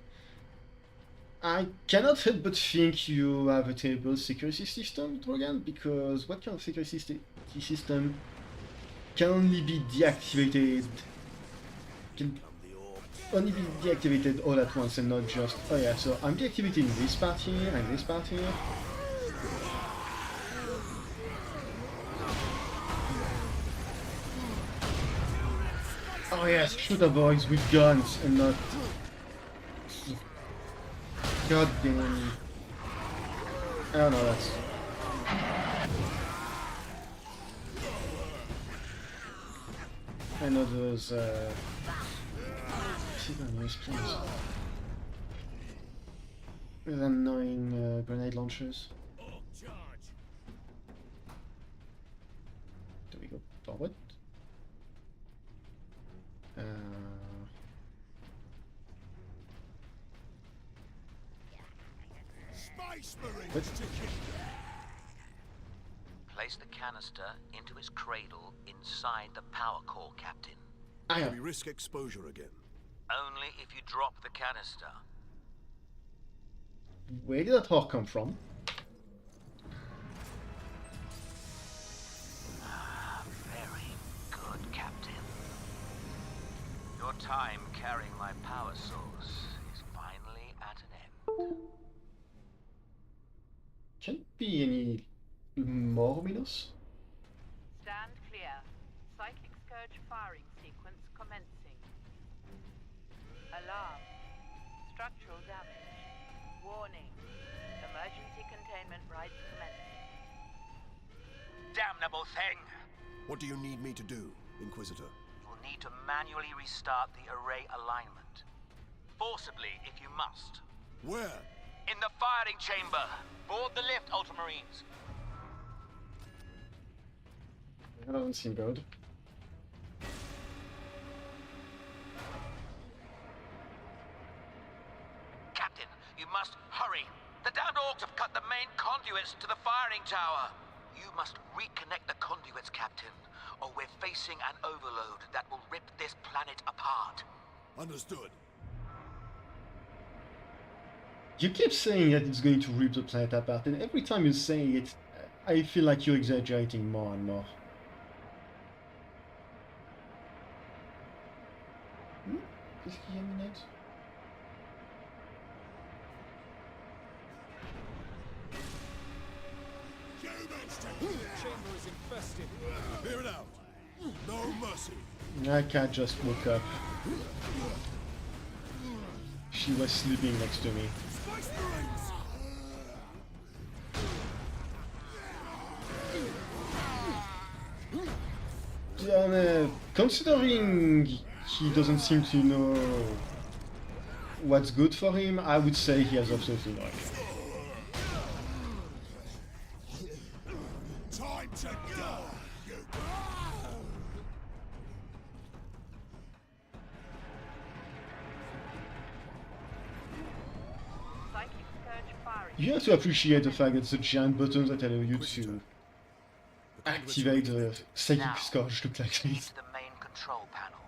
I cannot help but think you have a terrible security system, Drogal, because what kind of security system can only be deactivated, can only be deactivated all at once and not just, oh yeah, so I'm deactivating this part here and this part here. Oh yes, shooter boys with guns and not... God damn. Oh no, that's... I know those, Sidonius, please. With annoying grenade launchers. There we go. Forward. What? Place the canister into his cradle inside the power core, Captain. Can we risk exposure again? Only if you drop the canister. Where did that hawk come from? Very good, Captain. Your time carrying my power source is finally at an end. Can't be any more ominous. Stand clear. Psychic Scourge firing sequence commencing. Alarm. Structural damage. Warning. Emergency containment rights commencing. Damnable thing! What do you need me to do, Inquisitor? You'll need to manually restart the array alignment. Forcibly, if you must. Where? In the firing chamber! Board the lift, Ultramarines! That doesn't seem good. Captain, you must hurry! The downed orcs have cut the main conduits to the firing tower! You must reconnect the conduits, Captain, or we're facing an overload that will rip this planet apart. Understood. You keep saying that it's going to rip the planet apart, and every time you say it, I feel like you're exaggerating more and more. Is he imminent? Chamber is infested. Clear it out. No mercy. I can't just woke up. She was sleeping next to me. Considering he doesn't seem to know what's good for him, I would say he has absolutely no idea. Time to go. Psychic Scourge firing. You have to appreciate the fact that it's a giant button that allows you to activate the psychic scourge look like this. The main control panel.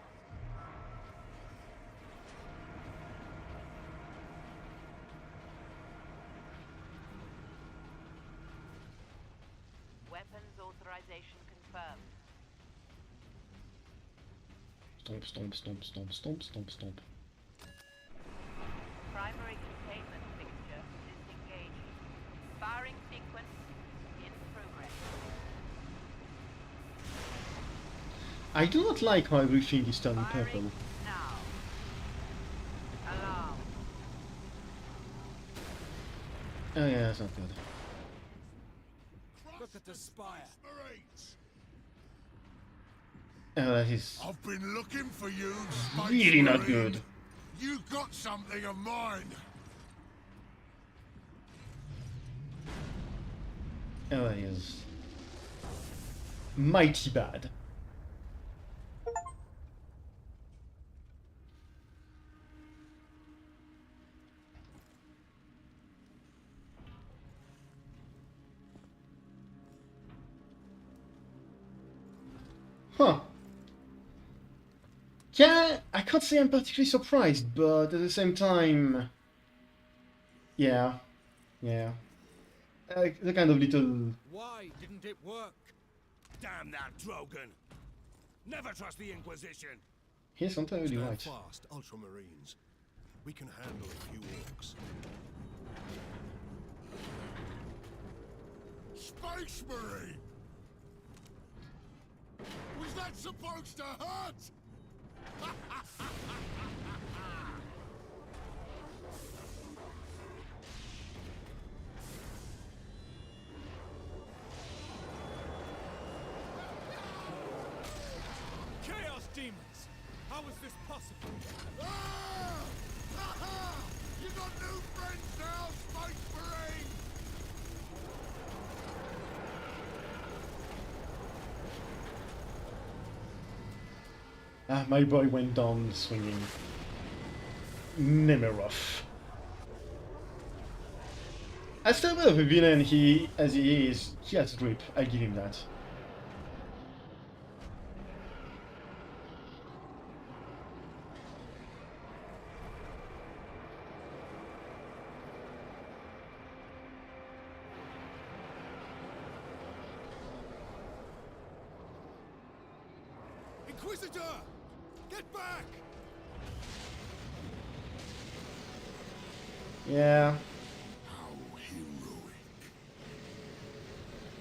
Weapons authorization confirmed. Stomp, stomp, stomp, stomp, stomp, stomp, stomp. Primary containment fixture disengaging. Firing sequence in progress. I do not like how everything is turning purple. Now. Alarm. Oh yeah, that's not good. Look at the spire. Oh, that is I've been looking for you, really not good. You got something of mine. Oh, that is mighty bad. Huh. Yeah, I can't say I'm particularly surprised, but at the same time... Yeah, yeah. The kind of little... Why didn't it work? Damn that Drogan! Never trust the Inquisition! He's entirely Stand right. fast, Ultramarines. We can handle a few orcs. Space Marine! Was that supposed to hurt? Chaos demons! How is this possible? Ah! Ha-ha! You got new friends now, Space Marine! Ah, my boy went down swinging. Nemerov. As terrible of a villain as he is, he has drip. I give him that. Inquisitor! Get back! Yeah. How heroic.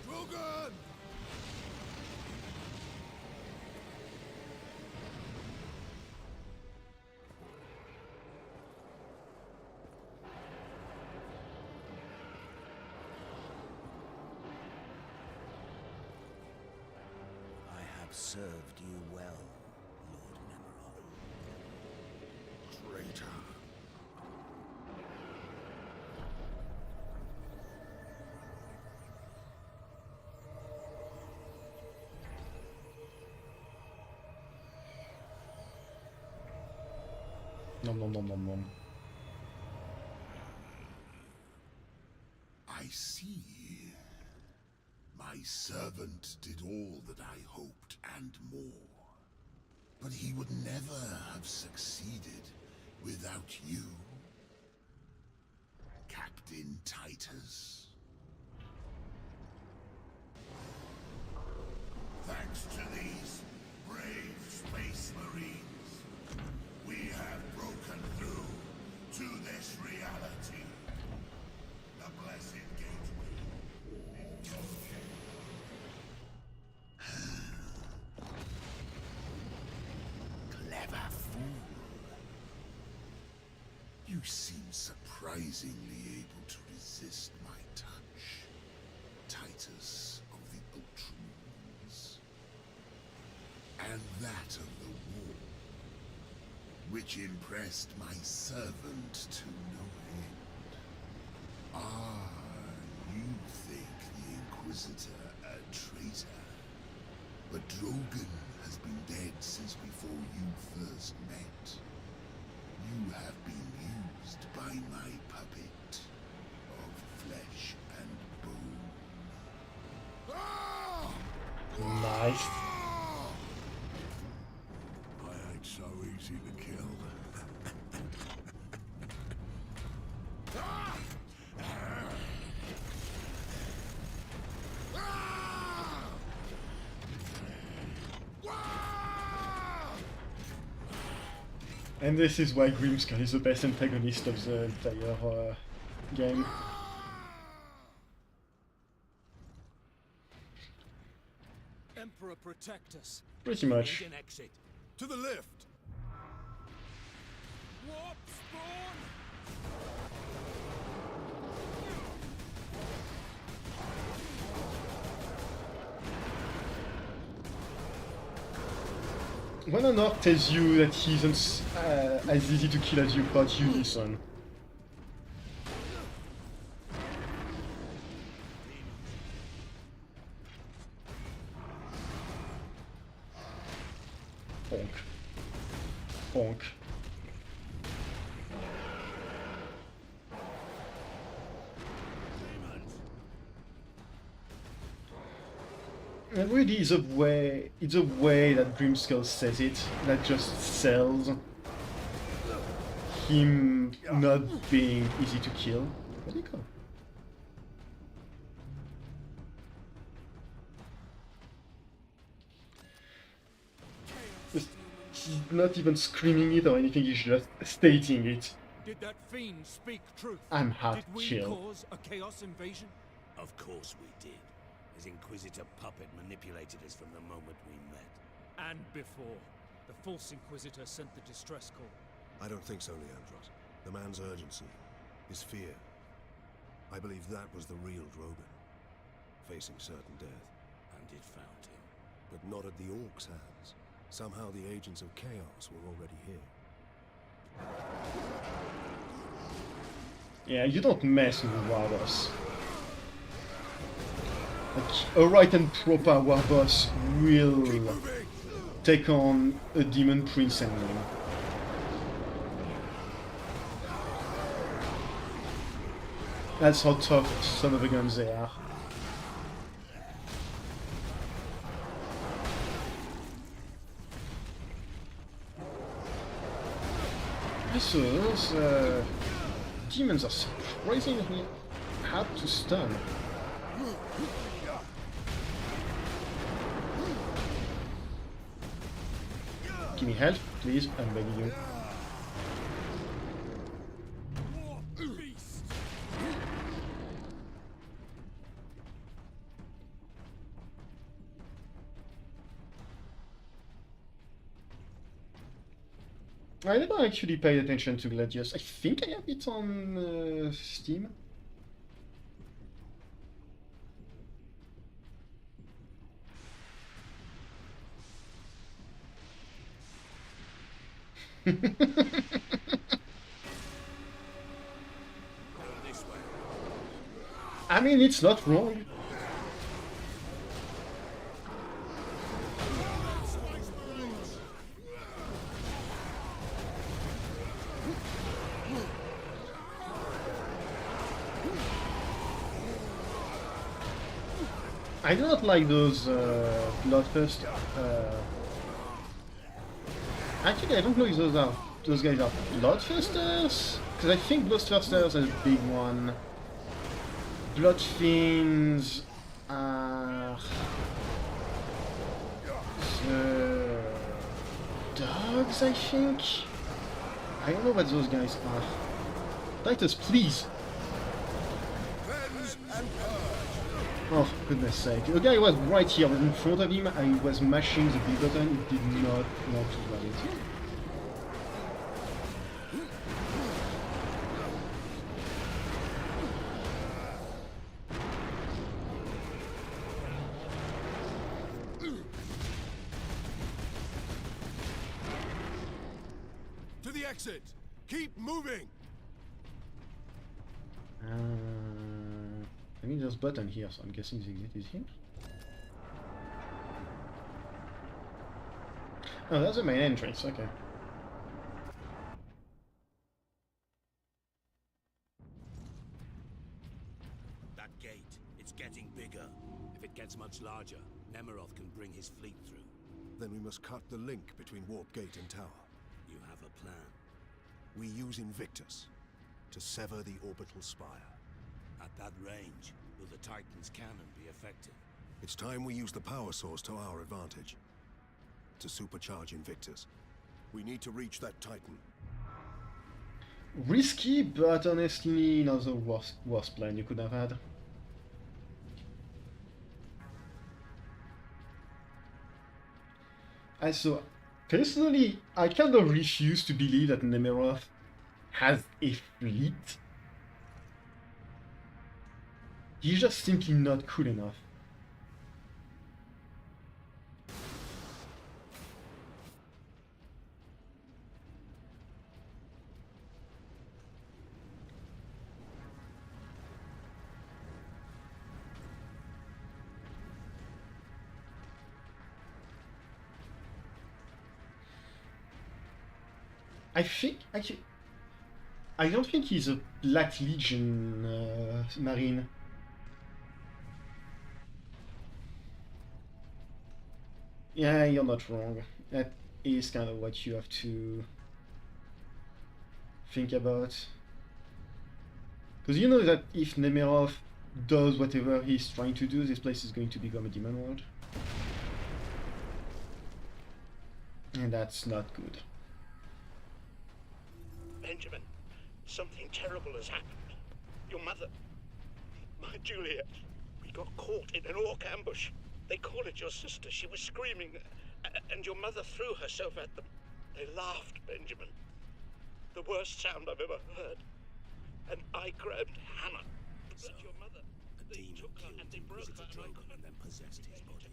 Drogal! I have served you well, Lord Nemeron. Traitor. Nom nom nom nom nom. I see. My servant did all that I hoped and more. But he would never have succeeded without you, Captain Titus. Thanks to these brave space marines, we have broken through to this reality. The blessed gateway. Clever fool. You seem surprisingly able to resist my touch, Titus of the Ultramarines. And that of the war, which impressed my servant to no end. Ah, you think the Inquisitor a traitor. But Drogan has been dead since before you first met. You have been used by my puppet of flesh and bone. Ah! Nice. I ain't so easy to kill. Ah! Ah! And this is why Grimskull is the best antagonist of the entire game. Emperor, protect us. Pretty much. Need an exit. To the left. Warp spawn! When an orc tells you that he isn't as easy to kill as you thought, you listen. Honk. Honk. It really is it's a way that Grimskull says it that just sells him not being easy to kill. Where'd he go? He's not even screaming it or anything, he's just stating it. Did that fiend speak truth? I'm half Did we chill. cause a chaos invasion? Of course we did. His Inquisitor puppet manipulated us from the moment we met. And before. The false Inquisitor sent the distress call. I don't think so, Leandros. The man's urgency, his fear. I believe that was the real Drogal, facing certain death. And it found him. But not at the Orcs' hands. Somehow the agents of chaos were already here. Yeah, you don't mess with war boss. Like, a right and proper war boss will take on a demon prince and win. That's how tough some of the guns they are. So those demons are surprisingly hard to stun. Give me help, please, I'm begging you. I never actually paid attention to Gladius. I think I have it on Steam. I mean, it's not wrong. I do not like those bloodthirst. Actually, I don't know if those guys are bloodthirsters, because I think bloodthirsters is a big one. Bloodfiends are the dogs, I think. I don't know what those guys are. Titus, please. Oh, for goodness sake. The guy was right here, in front of him, I was mashing the B button, he did not want to run it. To the exit! Keep moving! I mean, there's a button here, so I'm guessing the exit is here. Oh, that's the main entrance, okay. That gate, it's getting bigger. If it gets much larger, Nemeroth can bring his fleet through. Then we must cut the link between Warp Gate and Tower. You have a plan. We use Invictus to sever the orbital spire. At that range, will the Titan's cannon be effective? It's time we use the power source to our advantage. To supercharge Invictus. We need to reach that Titan. Risky, but honestly not the worst plan you could have had. Also, personally, I kind of refuse to believe that Nemeroth has a fleet. He's just simply not cool enough. I think, actually, I don't think he's a Black Legion Marine. Yeah, you're not wrong. That is kind of what you have to think about. Because you know that if Nemerov does whatever he's trying to do, this place is going to become a demon world. And that's not good. Benjamin, something terrible has happened. Your mother, my Juliet, we got caught in an orc ambush. They called it your sister. She was screaming, and your mother threw herself at them. They laughed, Benjamin. The worst sound I've ever heard. And I grabbed Hannah. So, your mother, a demon took her killed and they broke her Drogal and then possessed his body.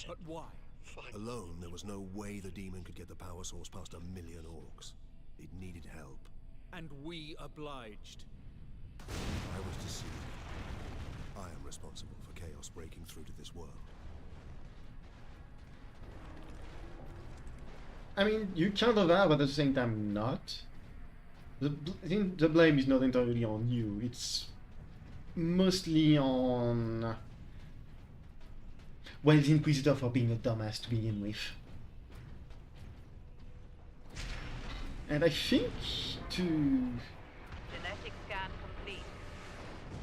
But why? Fine. Alone, there was no way the demon could get the power source past 1 million orcs. It needed help. And we obliged. I was deceived. I am responsible for chaos breaking through to this world. I mean, you kind of are, but at the same time not. I think the blame is not entirely on you. It's mostly on, well, the Inquisitor for being a dumbass to begin with. And I think to... Genetic scan complete.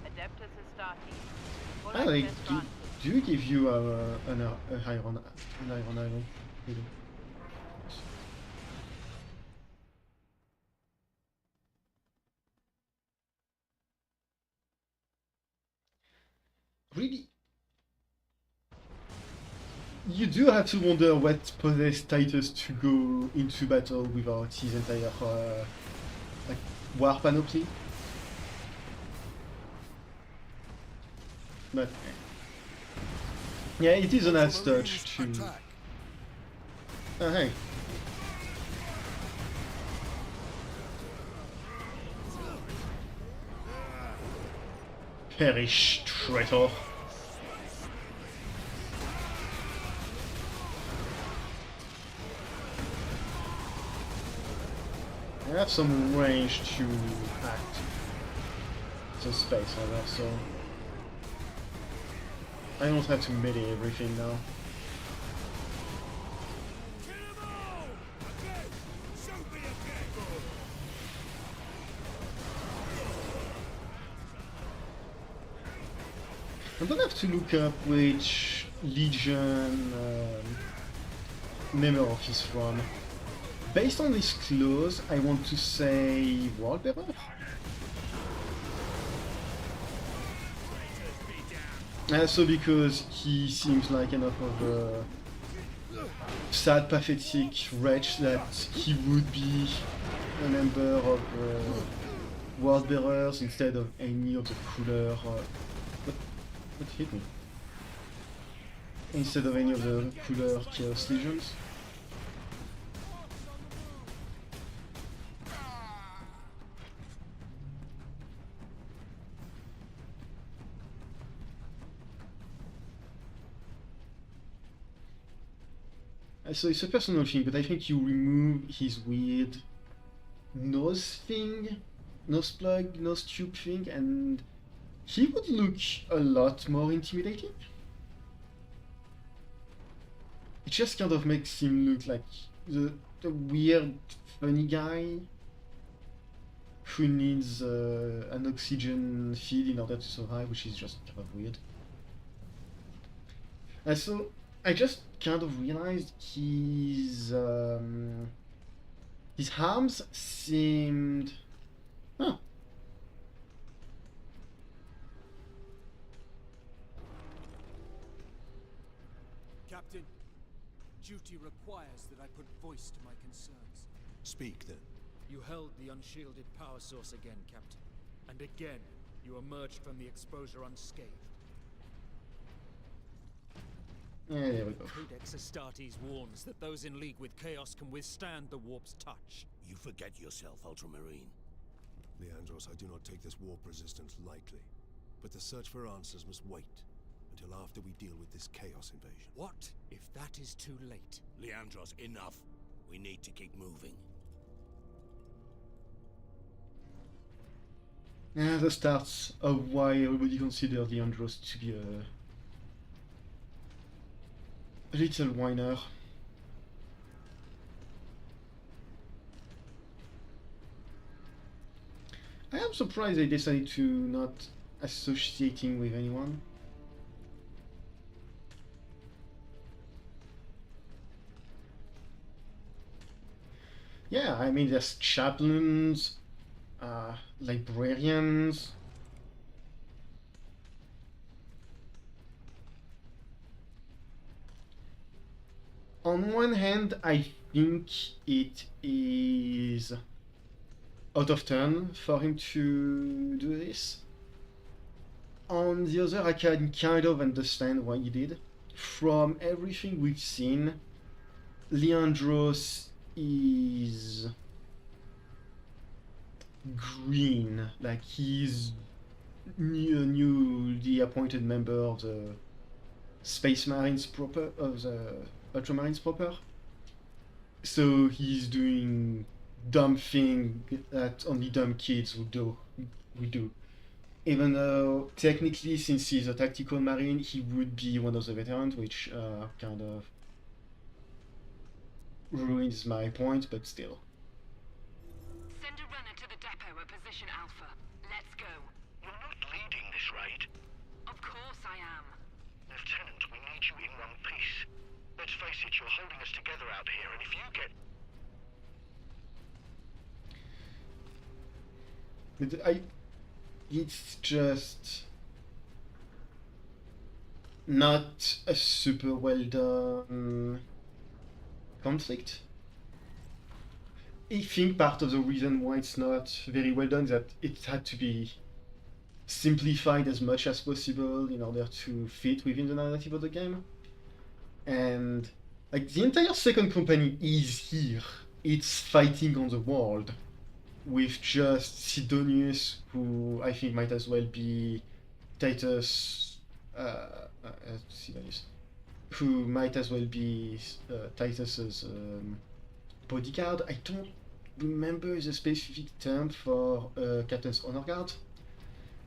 Adeptus Astartes. Full I like access granted. do give you an iron arrow. Really. Really, you do have to wonder what possessed Titus to go into battle without his entire like war panoply. But yeah, it is a nice touch to. Oh, hey. Perish, traitor. I have some range to act. Some space over, so I don't have to melee everything now. I'm gonna have to look up which legion Nemerov is from. Based on this clause, I want to say Worldbearer? Also because he seems like enough of a sad, pathetic wretch that he would be a member of Worldbearers instead of any of the cooler... What hit me? Instead of any of the cooler Chaos Legions. So it's a personal thing, but I think you remove his weird nose thing, nose plug, nose tube thing, and he would look a lot more intimidating. It just kind of makes him look like the weird, funny guy who needs an oxygen feed in order to survive, which is just kind of weird. So I just kind of realized his arms seemed... Oh. Captain, duty requires that I put voice to my concerns. Speak, then. You held the unshielded power source again, Captain. And again, you emerged from the exposure unscathed. Yeah, there we go. Codex Astartes warns that those in league with Chaos can withstand the warp's touch. You forget yourself, Ultramarine. Leandros, I do not take this warp resistance lightly. But the search for answers must wait until after we deal with this Chaos invasion. What if that is too late? Leandros, enough. We need to keep moving. Yeah, the starts of why everybody considered Leandros to be a little whiner. I am surprised they decided to not associating with anyone. Yeah, I mean, there's chaplains, librarians. On one hand, I think it is out of turn for him to do this. On the other, I can kind of understand why he did. From everything we've seen, Leandros is green, like he's newly appointed member of the Space Marines proper, of the Ultramarines proper. So he's doing dumb thing that only dumb kids would do. Even though technically, since he's a tactical marine, he would be one of the veterans, which kind of ruins my point, but still. Send a runner to the depot at position Alpha. Let's go. You're not leading this raid. Of course I am. Lieutenant, we need you in one piece. Let's face it, you're holding us together out here, and if you get... It's just not a super well done conflict. I think part of the reason why it's not very well done is that it had to be simplified as much as possible in order to fit within the narrative of the game. And like the entire second company is here. It's fighting on the world with just Sidonius, who I think might as well be Titus, Sidonius, who might as well be Titus's bodyguard. I don't remember the specific term for Captain's Honor Guard,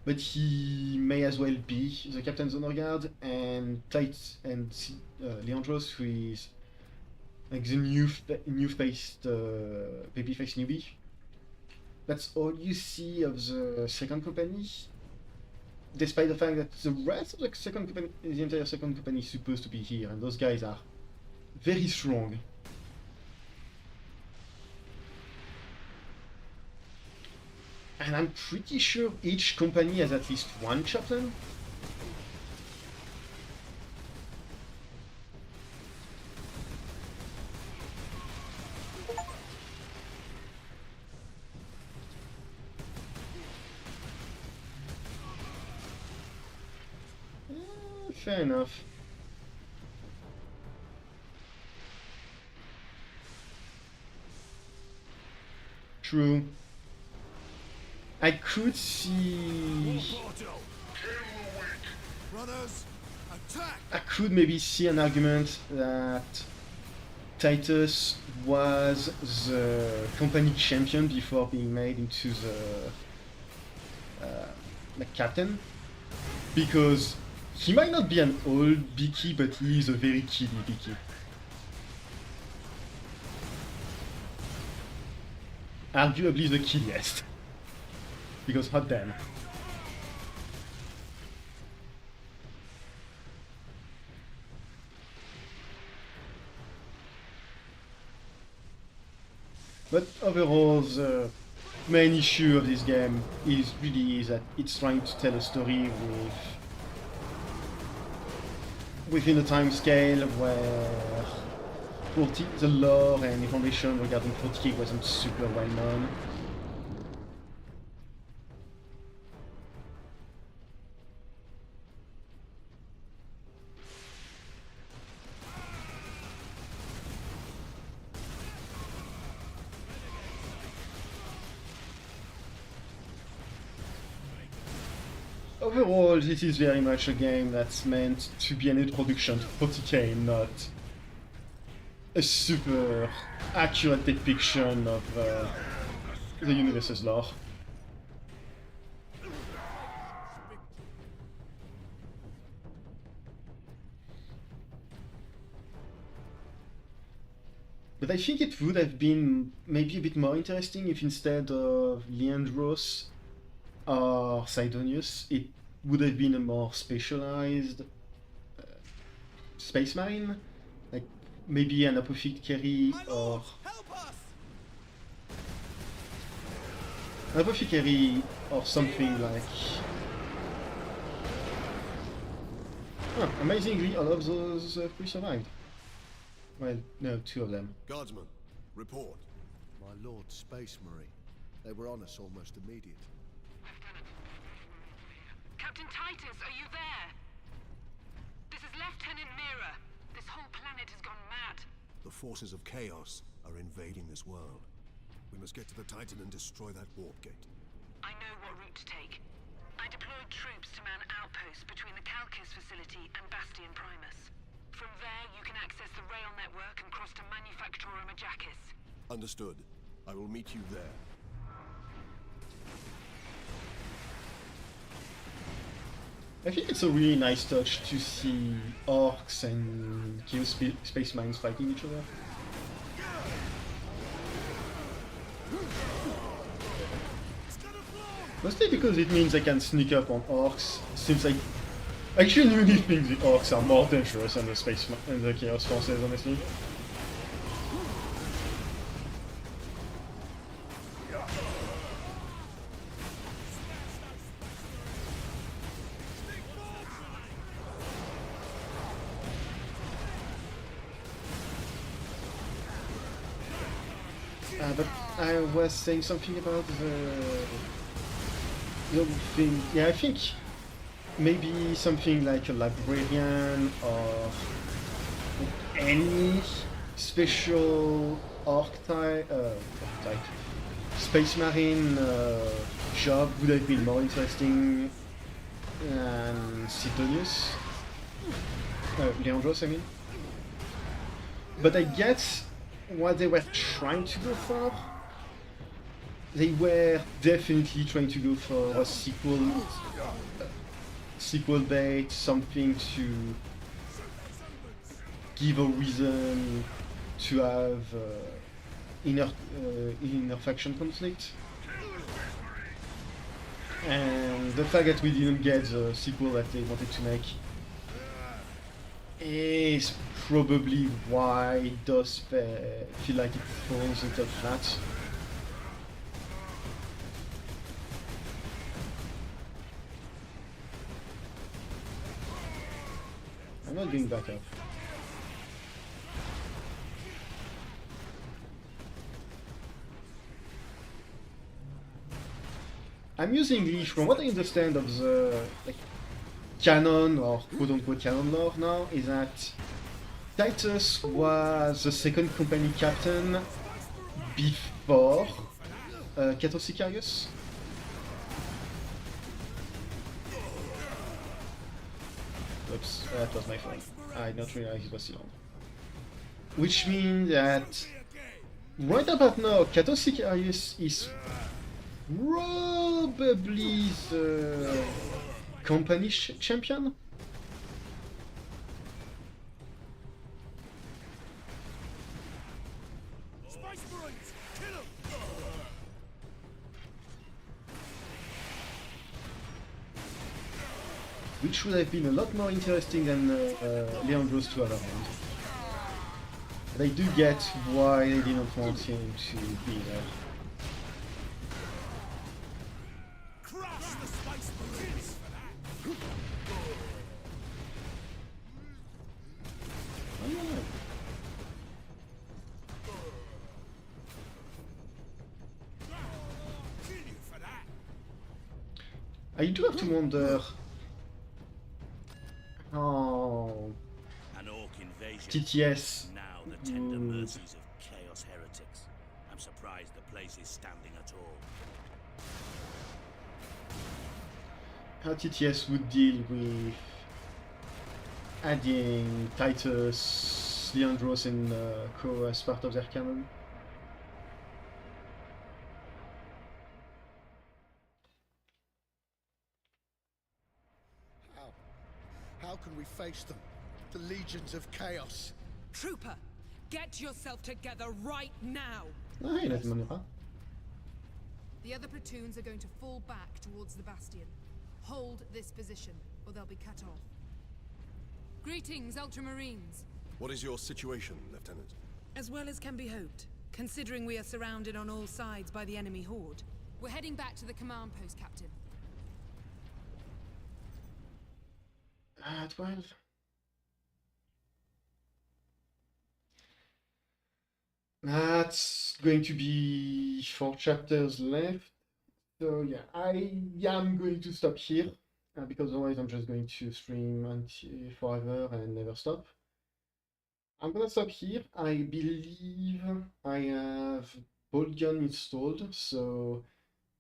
but he may as well be the Captain's Honor Guard, and Leandros, who is like the new-faced baby-faced newbie. That's all you see of the second company, despite the fact that the rest of the second company, the entire second company, is supposed to be here, and those guys are very strong. And I'm pretty sure each company has at least one chaplain. Fair enough. True. I could see... I could maybe see an argument that Titus was the company champion before being made into the captain, because he might not be an old Beaky, but he is a very kiddy Beaky. Arguably the kiddiest. Because hot damn. But overall, the main issue of this game is really that it's trying to tell a story within a time scale where the lore and information regarding 40k wasn't super well known. Overall, this is very much a game that's meant to be an introduction to 40k, not a super accurate depiction of the universe's lore. But I think it would have been maybe a bit more interesting if instead of Leandros or Sidonius, it would have been a more specialized space marine, like maybe an apothecary or something like. Oh, amazingly, all of those three survived. Well, no, 2 of them. Guardsman, report. My lord Space Marine. They were on us almost immediate. Captain Titus, are you there? This is Lieutenant Mira. This whole planet has gone mad. The forces of chaos are invading this world. We must get to the Titan and destroy that warp gate. I know what route to take. I deployed troops to man outposts between the Calcus facility and Bastion Primus. From there, you can access the rail network and cross to Manufactorum Ajakis. Understood. I will meet you there. I think it's a really nice touch to see orcs and Chaos Space Marines fighting each other. Mostly because it means I can sneak up on orcs, since I genuinely think the orcs are more dangerous than the Chaos Forces, honestly. But I was saying something about the thing. Yeah, I think maybe something like a librarian or any special archetype, space marine job would have been more interesting than Sidonius. Leandros, I mean. But I guess what they were trying to go for, they were definitely trying to go for a sequel bait, something to give a reason to have inner faction conflict. And the fact that we didn't get the sequel that they wanted to make is probably why it does feel like it falls into flat. I'm not going back up. I'm using English. From what I understand of the canon or quote-unquote canon lore now, is that Titus was the second company captain before Cato Sicarius. Oops, that was my fault. I did not realize it was still on. Which means that right about now, Cato Sicarius is probably the company champion. Which would have been a lot more interesting than Leandros to have around. But I do get why they didn't want him to be there. I do have to wonder how TTS now the tender mercies of chaos heretics. I'm surprised the place is standing at all. How TTS would deal with adding Titus, Leandros, and Co as part of their canon. How can we face them? The legions of chaos. Trooper, get yourself together right now. Ah, il a demandé pas. The other platoons are going to fall back towards the bastion. Hold this position, or they'll be cut off. Greetings, Ultramarines. What is your situation, Lieutenant? As well as can be hoped, considering we are surrounded on all sides by the enemy horde. We're heading back to the command post, Captain. 12. That's going to be 4 chapters left. So yeah, I am going to stop here because otherwise I'm just going to stream until forever and never stop. I'm gonna stop here. I believe I have bolt gun installed, so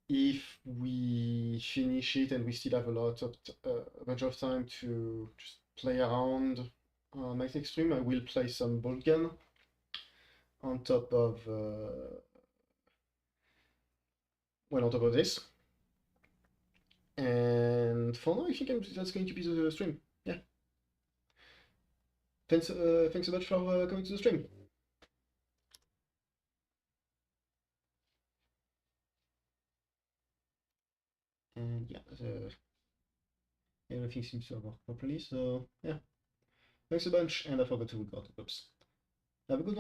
if we finish it and we still have a bunch of time to just play around my next stream, I will play some bolt gun on top of on top of this. And for now, I think that's going to be the stream. Yeah. Thanks so much for coming to the stream. And yeah, everything seems to have worked properly. So yeah, thanks a bunch, and I forgot to record. Oops. Have a good one.